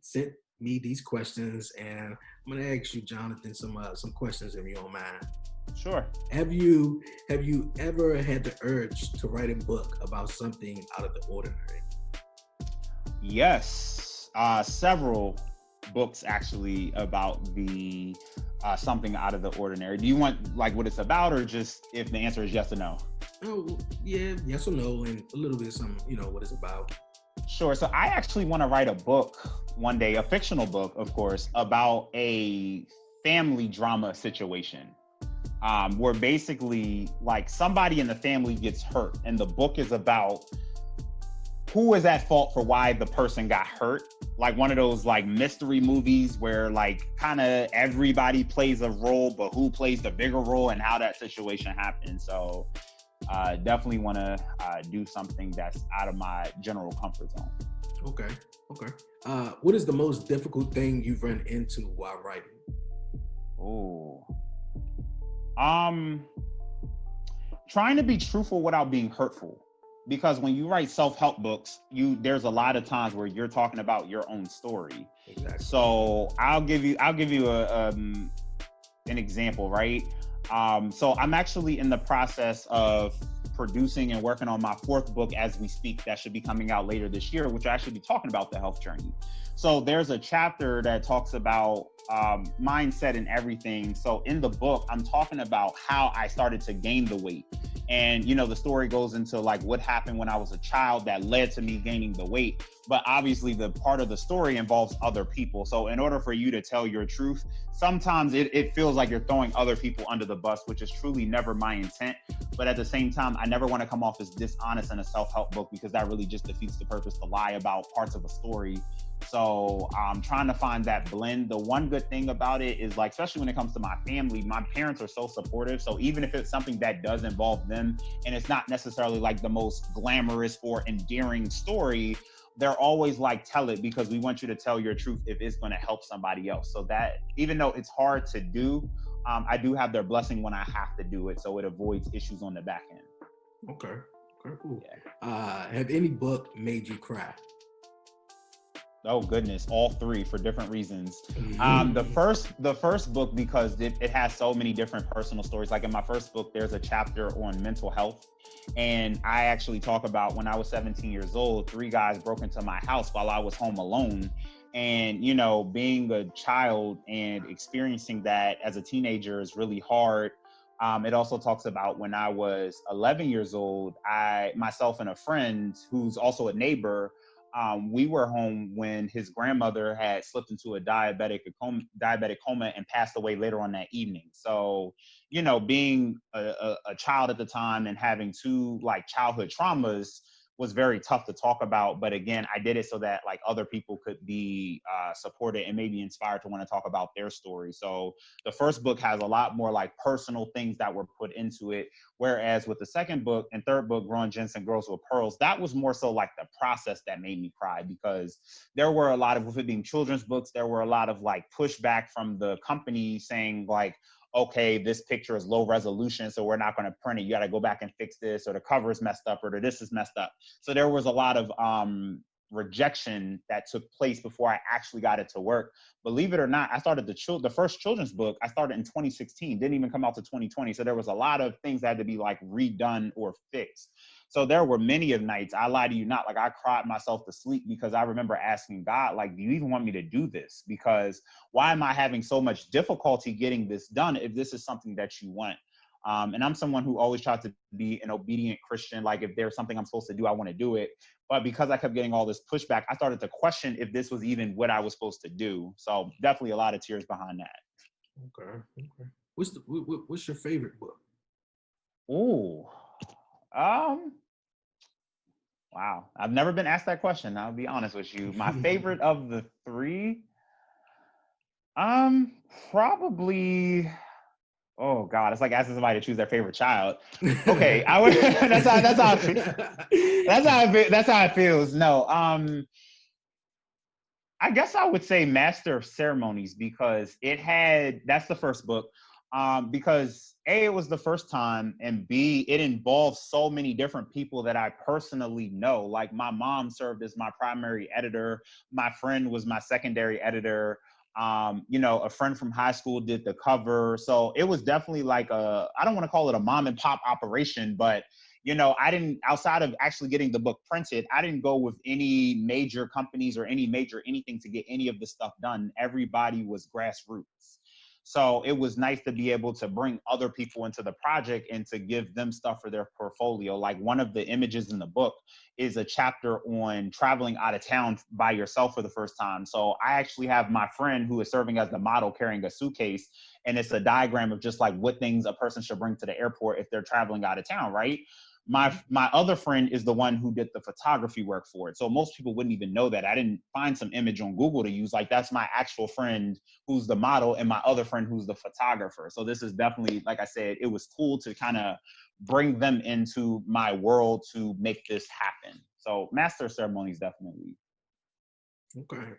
these questions, and I'm gonna ask you, Jonathan, some questions if you don't mind. Sure. Have you ever had the urge to write a book about something out of the ordinary? Yes, several books actually about the something out of the ordinary. Do you want like what it's about, or just if the answer is yes or no? Oh yeah, yes or no, and a little bit of something, what it's about. Sure. So I actually want to write a book one day, a fictional book, of course, about a family drama situation. Where basically like somebody in the family gets hurt, and the book is about who is at fault for why the person got hurt, like one of those like mystery movies where like kind of everybody plays a role, but who plays the bigger role and how that situation happens. So definitely want to do something that's out of my general comfort zone. Okay. What is the most difficult thing you've run into while writing? Oh, trying to be truthful without being hurtful. Because when you write self-help books, there's a lot of times where you're talking about your own story. Exactly. So I'll give you an example, right? So I'm actually in the process of producing and working on my 4th book as we speak. That should be coming out later this year, which will actually be talking about the health journey. So there's a chapter that talks about mindset and everything. So in the book, I'm talking about how I started to gain the weight. And, you know, the story goes into like what happened when I was a child that led to me gaining the weight. But obviously the part of the story involves other people. So in order for you to tell your truth, sometimes it feels like you're throwing other people under the bus, which is truly never my intent. But at the same time, I never want to come off as dishonest in a self-help book because that really just defeats the purpose to lie about parts of a story. So I'm trying to find that blend. The one good thing about it is like, especially when it comes to my family, my parents are so supportive. So even if it's something that does involve them and it's not necessarily like the most glamorous or endearing story, they're always like, tell it because we want you to tell your truth if it's going to help somebody else. So that even though it's hard to do, I do have their blessing when I have to do it. So it avoids issues on the back end. Okay, cool. Yeah. Have any book made you cry? Oh goodness, all 3 for different reasons. The first book, because it has so many different personal stories. Like in my first book, there's a chapter on mental health. And I actually talk about when I was 17 years old, 3 guys broke into my house while I was home alone. And, you know, being a child and experiencing that as a teenager is really hard. It also talks about when I was 11 years old, myself and a friend who's also a neighbor, we were home when his grandmother had slipped into a diabetic coma and passed away later on that evening. So, you know, being a child at the time and having 2 like childhood traumas was very tough to talk about. But again, I did it so that like other people could be supported and maybe inspired to want to talk about their story. So the first book has a lot more like personal things that were put into it. Whereas with the second book and third book, Growing Gents and Girls with Pearls, that was more so like the process that made me cry, because there were a lot of, with it being children's books, there were a lot of like pushback from the company saying like, okay, this picture is low resolution, so we're not going to print it. You got to go back and fix this, or the cover is messed up, or this is messed up. So there was a lot of rejection that took place before I actually got it to work. Believe it or not, I started the first children's book, I started in 2016, didn't even come out to 2020. So there was a lot of things that had to be like redone or fixed. So there were many of nights, I lie to you not, like I cried myself to sleep because I remember asking God, like, do you even want me to do this? Because why am I having so much difficulty getting this done if this is something that you want? And I'm someone who always tries to be an obedient Christian. Like if there's something I'm supposed to do, I want to do it. But because I kept getting all this pushback, I started to question if this was even what I was supposed to do. So definitely a lot of tears behind that. Okay. What's your favorite book? Ooh, wow. I've never been asked that question. I'll be honest with you. My favorite of the 3, probably. Oh God, it's like asking somebody to choose their favorite child. Okay, I would. that's how it feels. No, I guess I would say Master of Ceremonies, because that's the first book. Because A, it was the first time, and B, it involves so many different people that I personally know. Like my mom served as my primary editor. My friend was my secondary editor. A friend from high school did the cover. So it was definitely like I don't want to call it a mom and pop operation, but I didn't, outside of actually getting the book printed, I didn't go with any major companies or any major anything to get any of the stuff done. Everybody was grassroots. So it was nice to be able to bring other people into the project and to give them stuff for their portfolio. Like one of the images in the book is a chapter on traveling out of town by yourself for the first time. So I actually have my friend who is serving as the model carrying a suitcase. and it's a diagram of just like what things a person should bring to the airport if they're traveling out of town, right? My other friend is the one who did the photography work for it. So most people wouldn't even know that. I didn't find some image on Google to use. Like, that's my actual friend who's the model and my other friend who's the photographer. So this is definitely, like I said, it was cool to kind of bring them into my world to make this happen. So Master of Ceremonies, definitely. Okay.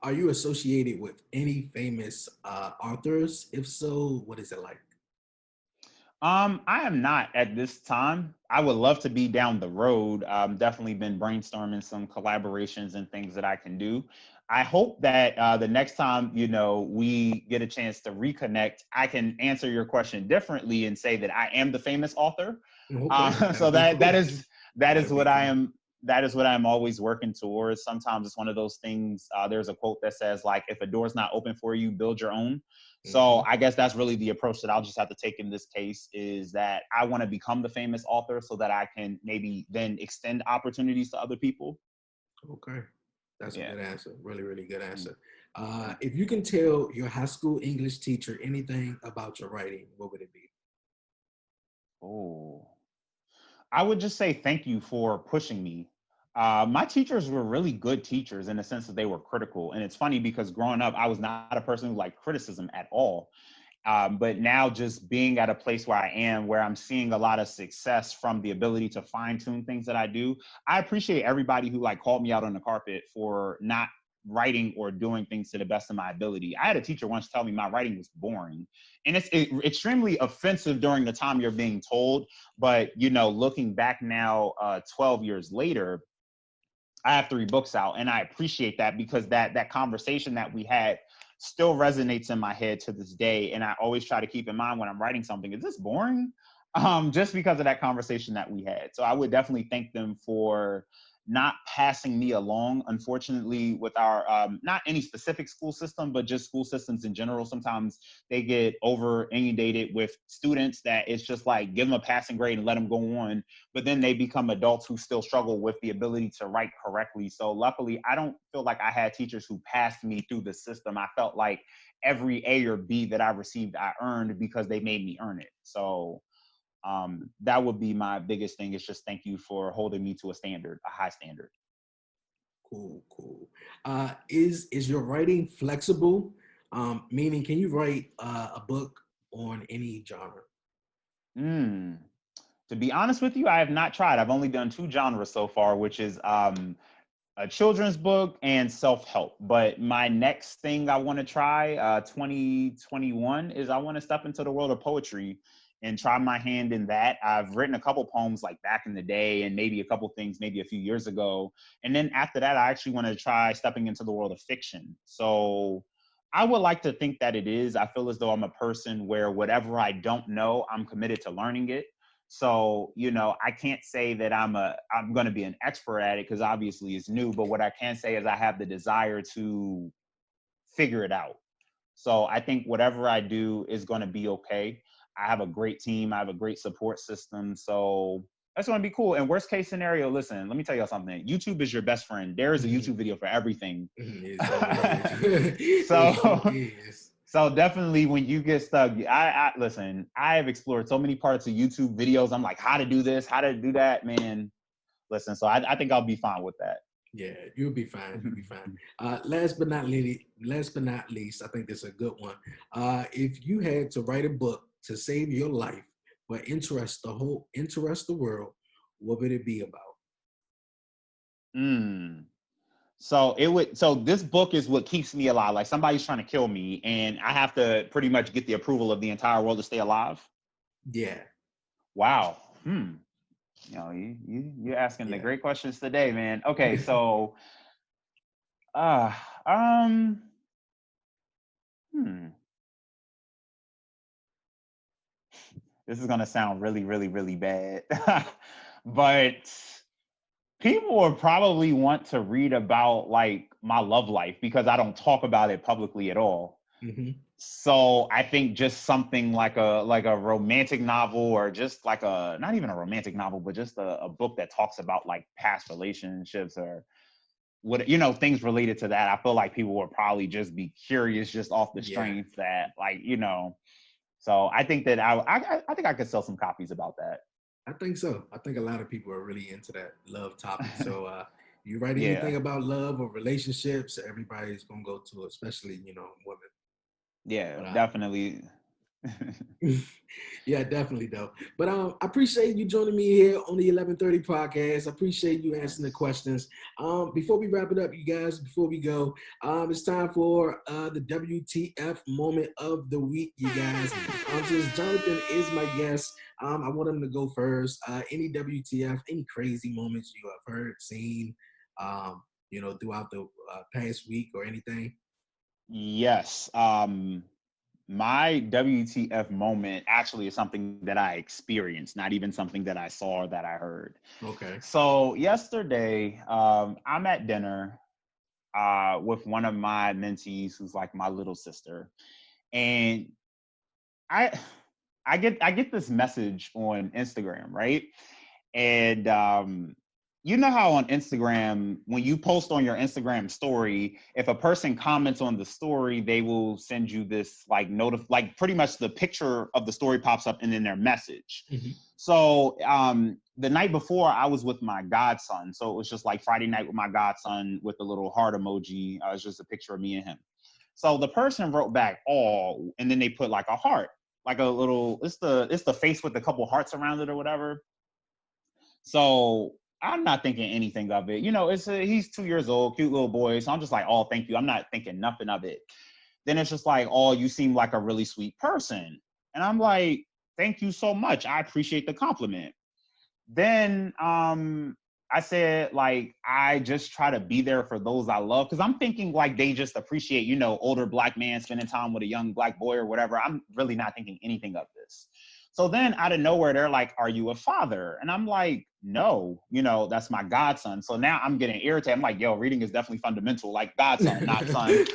Are you associated with any famous authors? If so, what is it like? I am not at this time. I would love to be down the road. Definitely been brainstorming some collaborations and things that I can do. I hope that the next time, we get a chance to reconnect, I can answer your question differently and say that I am the famous author. Okay. So That'd be cool. that is That'd what be I cool. am. That is what I'm always working towards. Sometimes it's one of those things. There's a quote that says, like, if a door's not open for you, build your own. So I guess that's really the approach that I'll just have to take in this case, is that I want to become the famous author so that I can maybe then extend opportunities to other people. Okay. That's a Yeah. good answer. Really, really good answer. Thank If you can tell your high school English teacher anything about your writing, what would it be? Oh, I would just say thank you for pushing me. My teachers were really good teachers in the sense that they were critical. And it's funny because growing up, I was not a person who liked criticism at all. But now just being at a place where I am, where I'm seeing a lot of success from the ability to fine tune things that I do, I appreciate everybody who like called me out on the carpet for not writing or doing things to the best of my ability. I had a teacher once tell me my writing was boring, and it's extremely offensive during the time you're being told. But, looking back now, 12 years later, I have 3 books out, and I appreciate that because that conversation that we had still resonates in my head to this day. And I always try to keep in mind when I'm writing something, is this boring? Just because of that conversation that we had. So I would definitely thank them for not passing me along. Unfortunately, with our not any specific school system, but just school systems in general, sometimes they get over inundated with students that it's just like give them a passing grade and let them go on, but then they become adults who still struggle with the ability to write correctly. So luckily, I don't feel like I had teachers who passed me through the system. I felt like every A or B that I received, I earned because they made me earn it. So that would be my biggest thing, is just thank you for holding me to a standard, a high standard. Cool. Is your writing flexible? Meaning, can you write a book on any genre? To be honest with you, I have not tried. I've only done 2 genres so far, which is a children's book and self-help. But my next thing I want to try, 2021, is I want to step into the world of poetry and try my hand in that. I've written a couple poems like back in the day, and maybe a couple things maybe a few years ago. And then after that, I actually want to try stepping into the world of fiction. So I would like to think that it is. I feel as though I'm a person where whatever I don't know, I'm committed to learning it. So, I can't say that I'm going to be an expert at it because obviously it's new, but what I can say is I have the desire to figure it out. So I think whatever I do is going to be okay. I have a great team. I have a great support system. So that's going to be cool. And worst case scenario, listen, let me tell you something. YouTube is your best friend. There is a YouTube video for everything. So definitely when you get stuck, I listen, I have explored so many parts of YouTube videos. I'm like, how to do this, how to do that, man. Listen, so I think I'll be fine with that. Yeah, you'll be fine. You'll be fine. Last but not least, I think this is a good one. If you had to write a book to save your life but interest the world, what would it be about? So this book is what keeps me alive. Like somebody's trying to kill me and I have to pretty much get the approval of the entire world to stay alive. Yeah. Wow. You're asking the great questions today, man. Okay, so this is gonna sound really, really, really bad. But people would probably want to read about like my love life because I don't talk about it publicly at all. So I think just something like a romantic novel, or just like not even a romantic novel, but just a book that talks about like past relationships, or what, things related to that. I feel like people would probably just be curious just off the strength that, like, so I think that I think I could sell some copies about that. I think so. I think a lot of people are really into that love topic. So you write anything about love or relationships, everybody's going to go to it, especially, women. Yeah, but, definitely. Yeah, definitely though. But I appreciate you joining me here on the 1130 podcast. I appreciate you answering the questions. Before we wrap it up, you guys, before we go, it's time for the WTF moment of the week, you guys. Since Jonathan is my guest, I want him to go first. Any WTF, any crazy moments you have heard, seen, throughout the past week or anything? Yes. My WTF moment actually is something that I experienced, not even something that I saw or that I heard. Okay. So yesterday, I'm at dinner with one of my mentees who's like my little sister. And I get this message on Instagram, right? And you know how on Instagram, when you post on your Instagram story, if a person comments on the story, they will send you this like pretty much the picture of the story pops up and then their message. Mm-hmm. So the night before, I was with my godson. So it was just like Friday night with my godson with the little heart emoji. It was just a picture of me and him. So the person wrote back all, and then they put like a heart, like a little, it's the face with a couple hearts around it or whatever. So I'm not thinking anything of it. He's 2 years old, cute little boy. So I'm just like, oh, thank you. I'm not thinking nothing of it. Then it's just like, oh, you seem like a really sweet person. And I'm like, thank you so much. I appreciate the compliment. Then I said, like, I just try to be there for those I love. Because I'm thinking like they just appreciate, older Black man spending time with a young Black boy or whatever. I'm really not thinking anything of this. So then out of nowhere, they're like, are you a father? And I'm like, no, that's my godson. So now I'm getting irritated. I'm like, yo, reading is definitely fundamental, like godson, not son.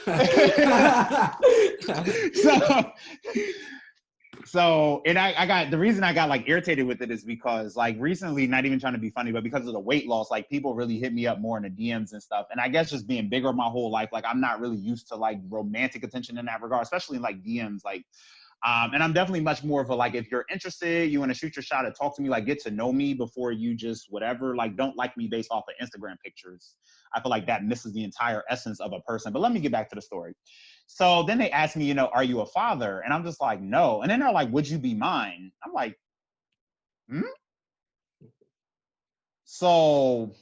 So, and I got, the reason I got like irritated with it is because like recently, not even trying to be funny, but because of the weight loss, like people really hit me up more in the DMs and stuff. And I guess just being bigger my whole life, like I'm not really used to like romantic attention in that regard, especially in like DMs, like, and I'm definitely much more of a, like, if you're interested, you want to shoot your shot and talk to me, like, get to know me before you just whatever, like, don't like me based off of Instagram pictures. I feel like that misses the entire essence of a person. But let me get back to the story. So then they asked me, are you a father? And I'm just like, no. And then they're like, would you be mine? I'm like, So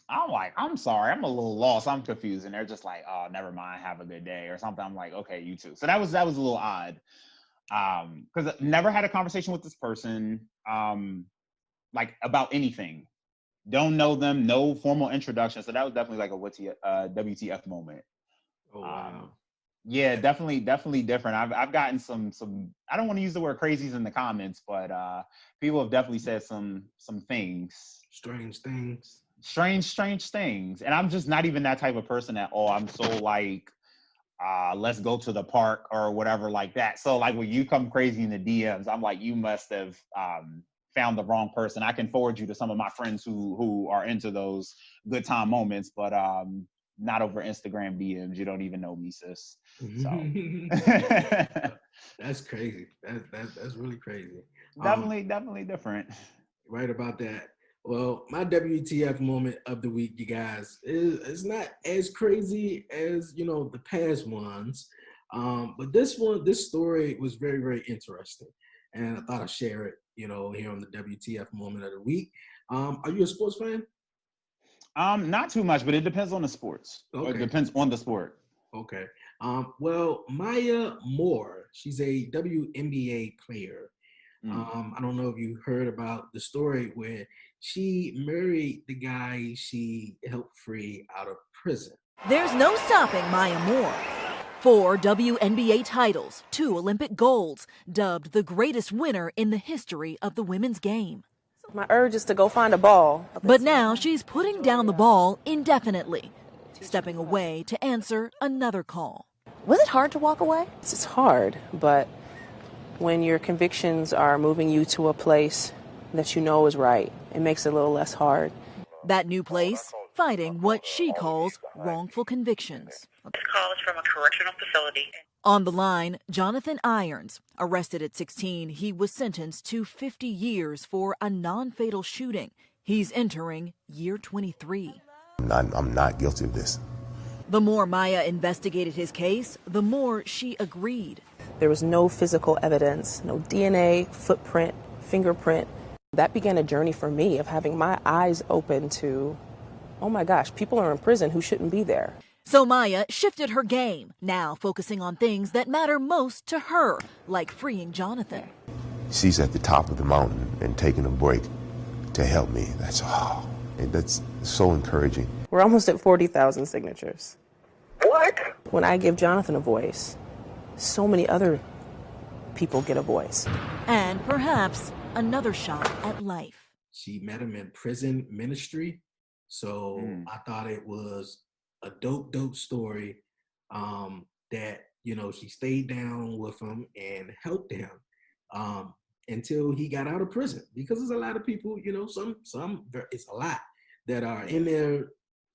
I'm like, I'm sorry, I'm a little lost. I'm confused. And they're just like, oh, never mind. Have a good day or something. I'm like, okay, you too. So that was a little odd. Because I never had a conversation with this person, like about anything. Don't know them, no formal introduction. So that was definitely like a WTF moment. Oh, wow. Yeah, definitely different. I've gotten some, I don't want to use the word crazies in the comments, but people have definitely said some things. Strange things. Strange things. And I'm just not even that type of person at all. I'm so like, let's go to the park or whatever like that. So like when you come crazy in the DMs, I'm like, you must have found the wrong person. I can forward you to some of my friends who are into those good time moments, but not over Instagram DMs. You don't even know me, sis. So that's crazy. That's really crazy. Definitely different. Right about that. Well, my WTF moment of the week, you guys, is not as crazy as, the past ones. But this story was very, very interesting. And I thought I'd share it, here on the WTF moment of the week. Are you a sports fan? Not too much, but it depends on the sports. Okay. It depends on the sport. Okay. Well, Maya Moore, she's a WNBA player. I don't know if you heard about the story where she married the guy she helped free out of prison. There's no stopping Maya Moore. 4 WNBA titles, 2 Olympic golds, dubbed the greatest winner in the history of the women's game. My urge is to go find a ball. But now she's putting down the ball indefinitely, stepping away to answer another call. Was it hard to walk away? It's hard, but when your convictions are moving you to a place that you know is right, it makes it a little less hard. That new place, fighting what she calls wrongful convictions. This call is from a correctional facility. On the line, Jonathan Irons. Arrested at 16, he was sentenced to 50 years for a non-fatal shooting. He's entering year 23. I'm not guilty of this. The more Maya investigated his case, the more she agreed. There was no physical evidence, no DNA, footprint, fingerprint. That began a journey for me of having my eyes open to, oh my gosh, people are in prison who shouldn't be there. So Maya shifted her game, now focusing on things that matter most to her, like freeing Jonathan. She's at the top of the mountain and taking a break to help me. That's so encouraging. We're almost at 40,000 signatures. What? When I give Jonathan a voice, so many other people get a voice. And perhaps another shot at life. She met him in prison ministry. So I thought it was a dope story that, she stayed down with him and helped him until he got out of prison. Because there's a lot of people, it's a lot that are in there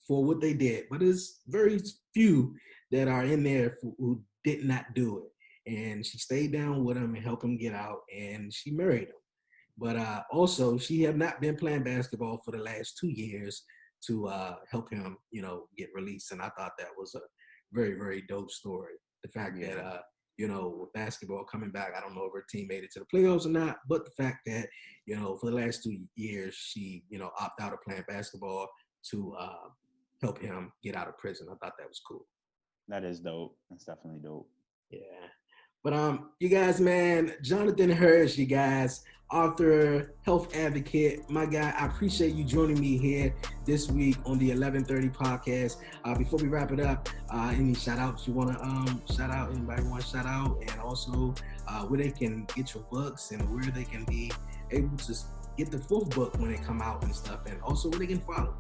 for what they did, but there's very few that are in there who did not do it. And she stayed down with him and helped him get out, and she married him. But also, she have not been playing basketball for the last 2 years to help him, get released. And I thought that was a very, very dope story. The fact that, with basketball coming back, I don't know if her team made it to the playoffs or not, but the fact that, for the last 2 years, she, opted out of playing basketball to help him get out of prison. I thought that was cool. That is dope. That's definitely dope. Yeah. But you guys, man, Jonathan Harris, you guys, author, health advocate, my guy, I appreciate you joining me here this week on the 1130 podcast. Before we wrap it up, any shout outs you want to shout out? Anybody want to shout out? And also where they can get your books and where they can be able to get the fourth book when it come out and stuff, and also where they can follow.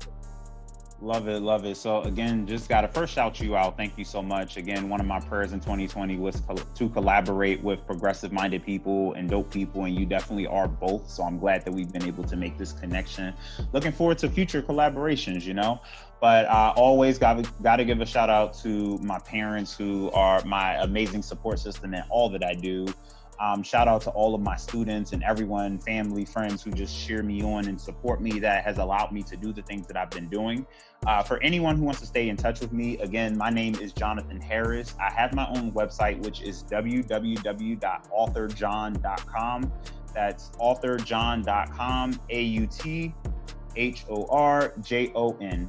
Love it. So again, just got to first shout you out. Thank you so much. Again, one of my prayers in 2020 was to collaborate with progressive-minded people and dope people, and you definitely are both. So I'm glad that we've been able to make this connection. Looking forward to future collaborations, But I always got to give a shout out to my parents, who are my amazing support system in all that I do. Shout out to all of my students and everyone, family, friends who just cheer me on and support me. That has allowed me to do the things that I've been doing. For anyone who wants to stay in touch with me, again, my name is Jonathan Harris. I have my own website, which is www.authorjon.com. That's authorjon.com, AUTHORJON.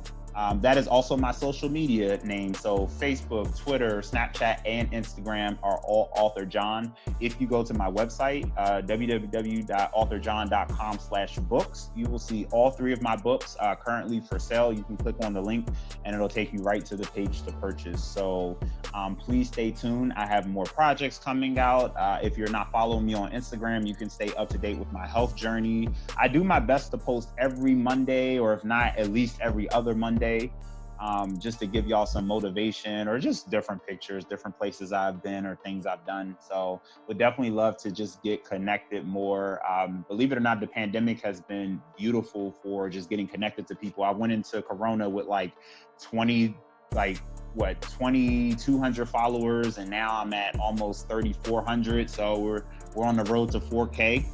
That is also my social media name. So Facebook, Twitter, Snapchat, and Instagram are all Author John. If you go to my website, www.authorjon.com/books, you will see all 3 of my books currently for sale. You can click on the link and it'll take you right to the page to purchase. So please stay tuned. I have more projects coming out. If you're not following me on Instagram, you can stay up to date with my health journey. I do my best to post every Monday, or if not, at least every other Monday. Just to give y'all some motivation, or just different pictures, different places I've been or things I've done. So would definitely love to just get connected more. Believe it or not, the pandemic has been beautiful for just getting connected to people. I went into Corona with 2,200 followers, and now I'm at almost 3,400. So we're on the road to 4K.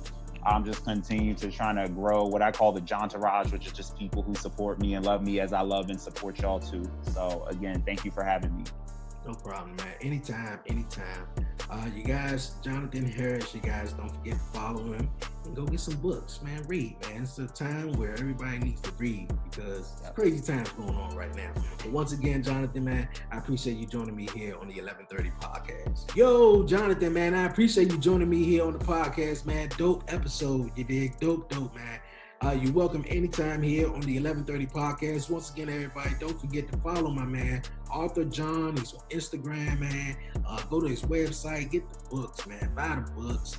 I'm just continuing to trying to grow what I call the Jontourage, which is just people who support me and love me as I love and support y'all too. So again, thank you for having me. No problem, man. Anytime. You guys, Jonathan Harris, you guys don't forget to follow him and go get some books, man. Read, man. It's a time where everybody needs to read, because it's crazy times going on right now. But once again, Jonathan, man, I appreciate you joining me here on the 1130 podcast. Yo, Jonathan, man, I appreciate you joining me here on the podcast, man. Dope episode, you dig? Dope, man. You're welcome anytime here on the 1130 podcast. Once again, everybody, don't forget to follow my man, Author John. He's on Instagram, man. Go to his website, get the books, man. Buy the books.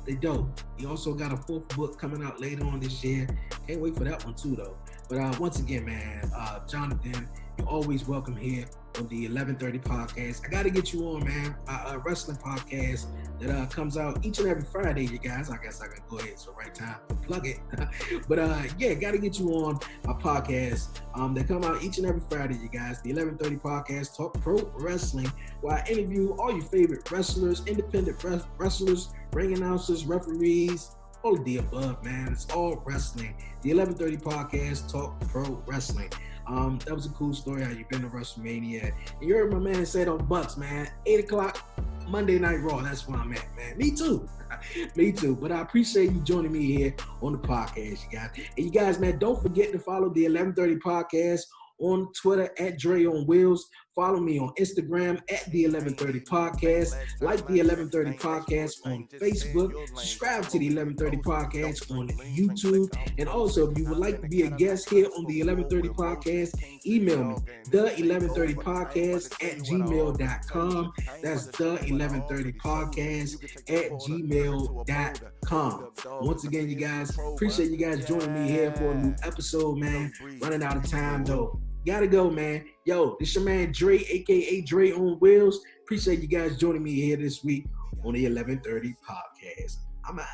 They dope. He also got a 4th book coming out later on this year. Can't wait for that one too, though. But once again, man, Jonathan, you're always welcome here on the 1130 podcast. I got to get you on, man. A wrestling podcast that comes out each and every Friday, you guys. I guess I can go ahead. It's the right time to plug it. But yeah, got to get you on my podcast. They come out each and every Friday, you guys. The 1130 podcast, Talk Pro Wrestling, where I interview all your favorite wrestlers, independent wrestlers, ring announcers, referees, all of the above, man. It's all wrestling. The 1130 podcast, Talk Pro Wrestling. That was a cool story how you've been to WrestleMania. And you heard my man say it on Bucks, man. 8 o'clock, Monday Night Raw. That's where I'm at, man. Me too. Me too. But I appreciate you joining me here on the podcast, you guys. And you guys, man, don't forget to follow the 1130 podcast on Twitter at Dre on Wheels. Follow me on Instagram at the 1130 podcast. Like the 1130 podcast on Facebook. Subscribe to the 1130 podcast on YouTube. And also, if you would like to be a guest here on the 1130 podcast, email me the 1130 podcast at gmail.com. That's the 1130 podcast at gmail.com. Once again, you guys, appreciate you guys joining me here for a new episode, man. Running out of time though. Gotta go, man. Yo, this your man Dre, aka Dre on Wheels. Appreciate you guys joining me here this week on the 1130 podcast. I'm out.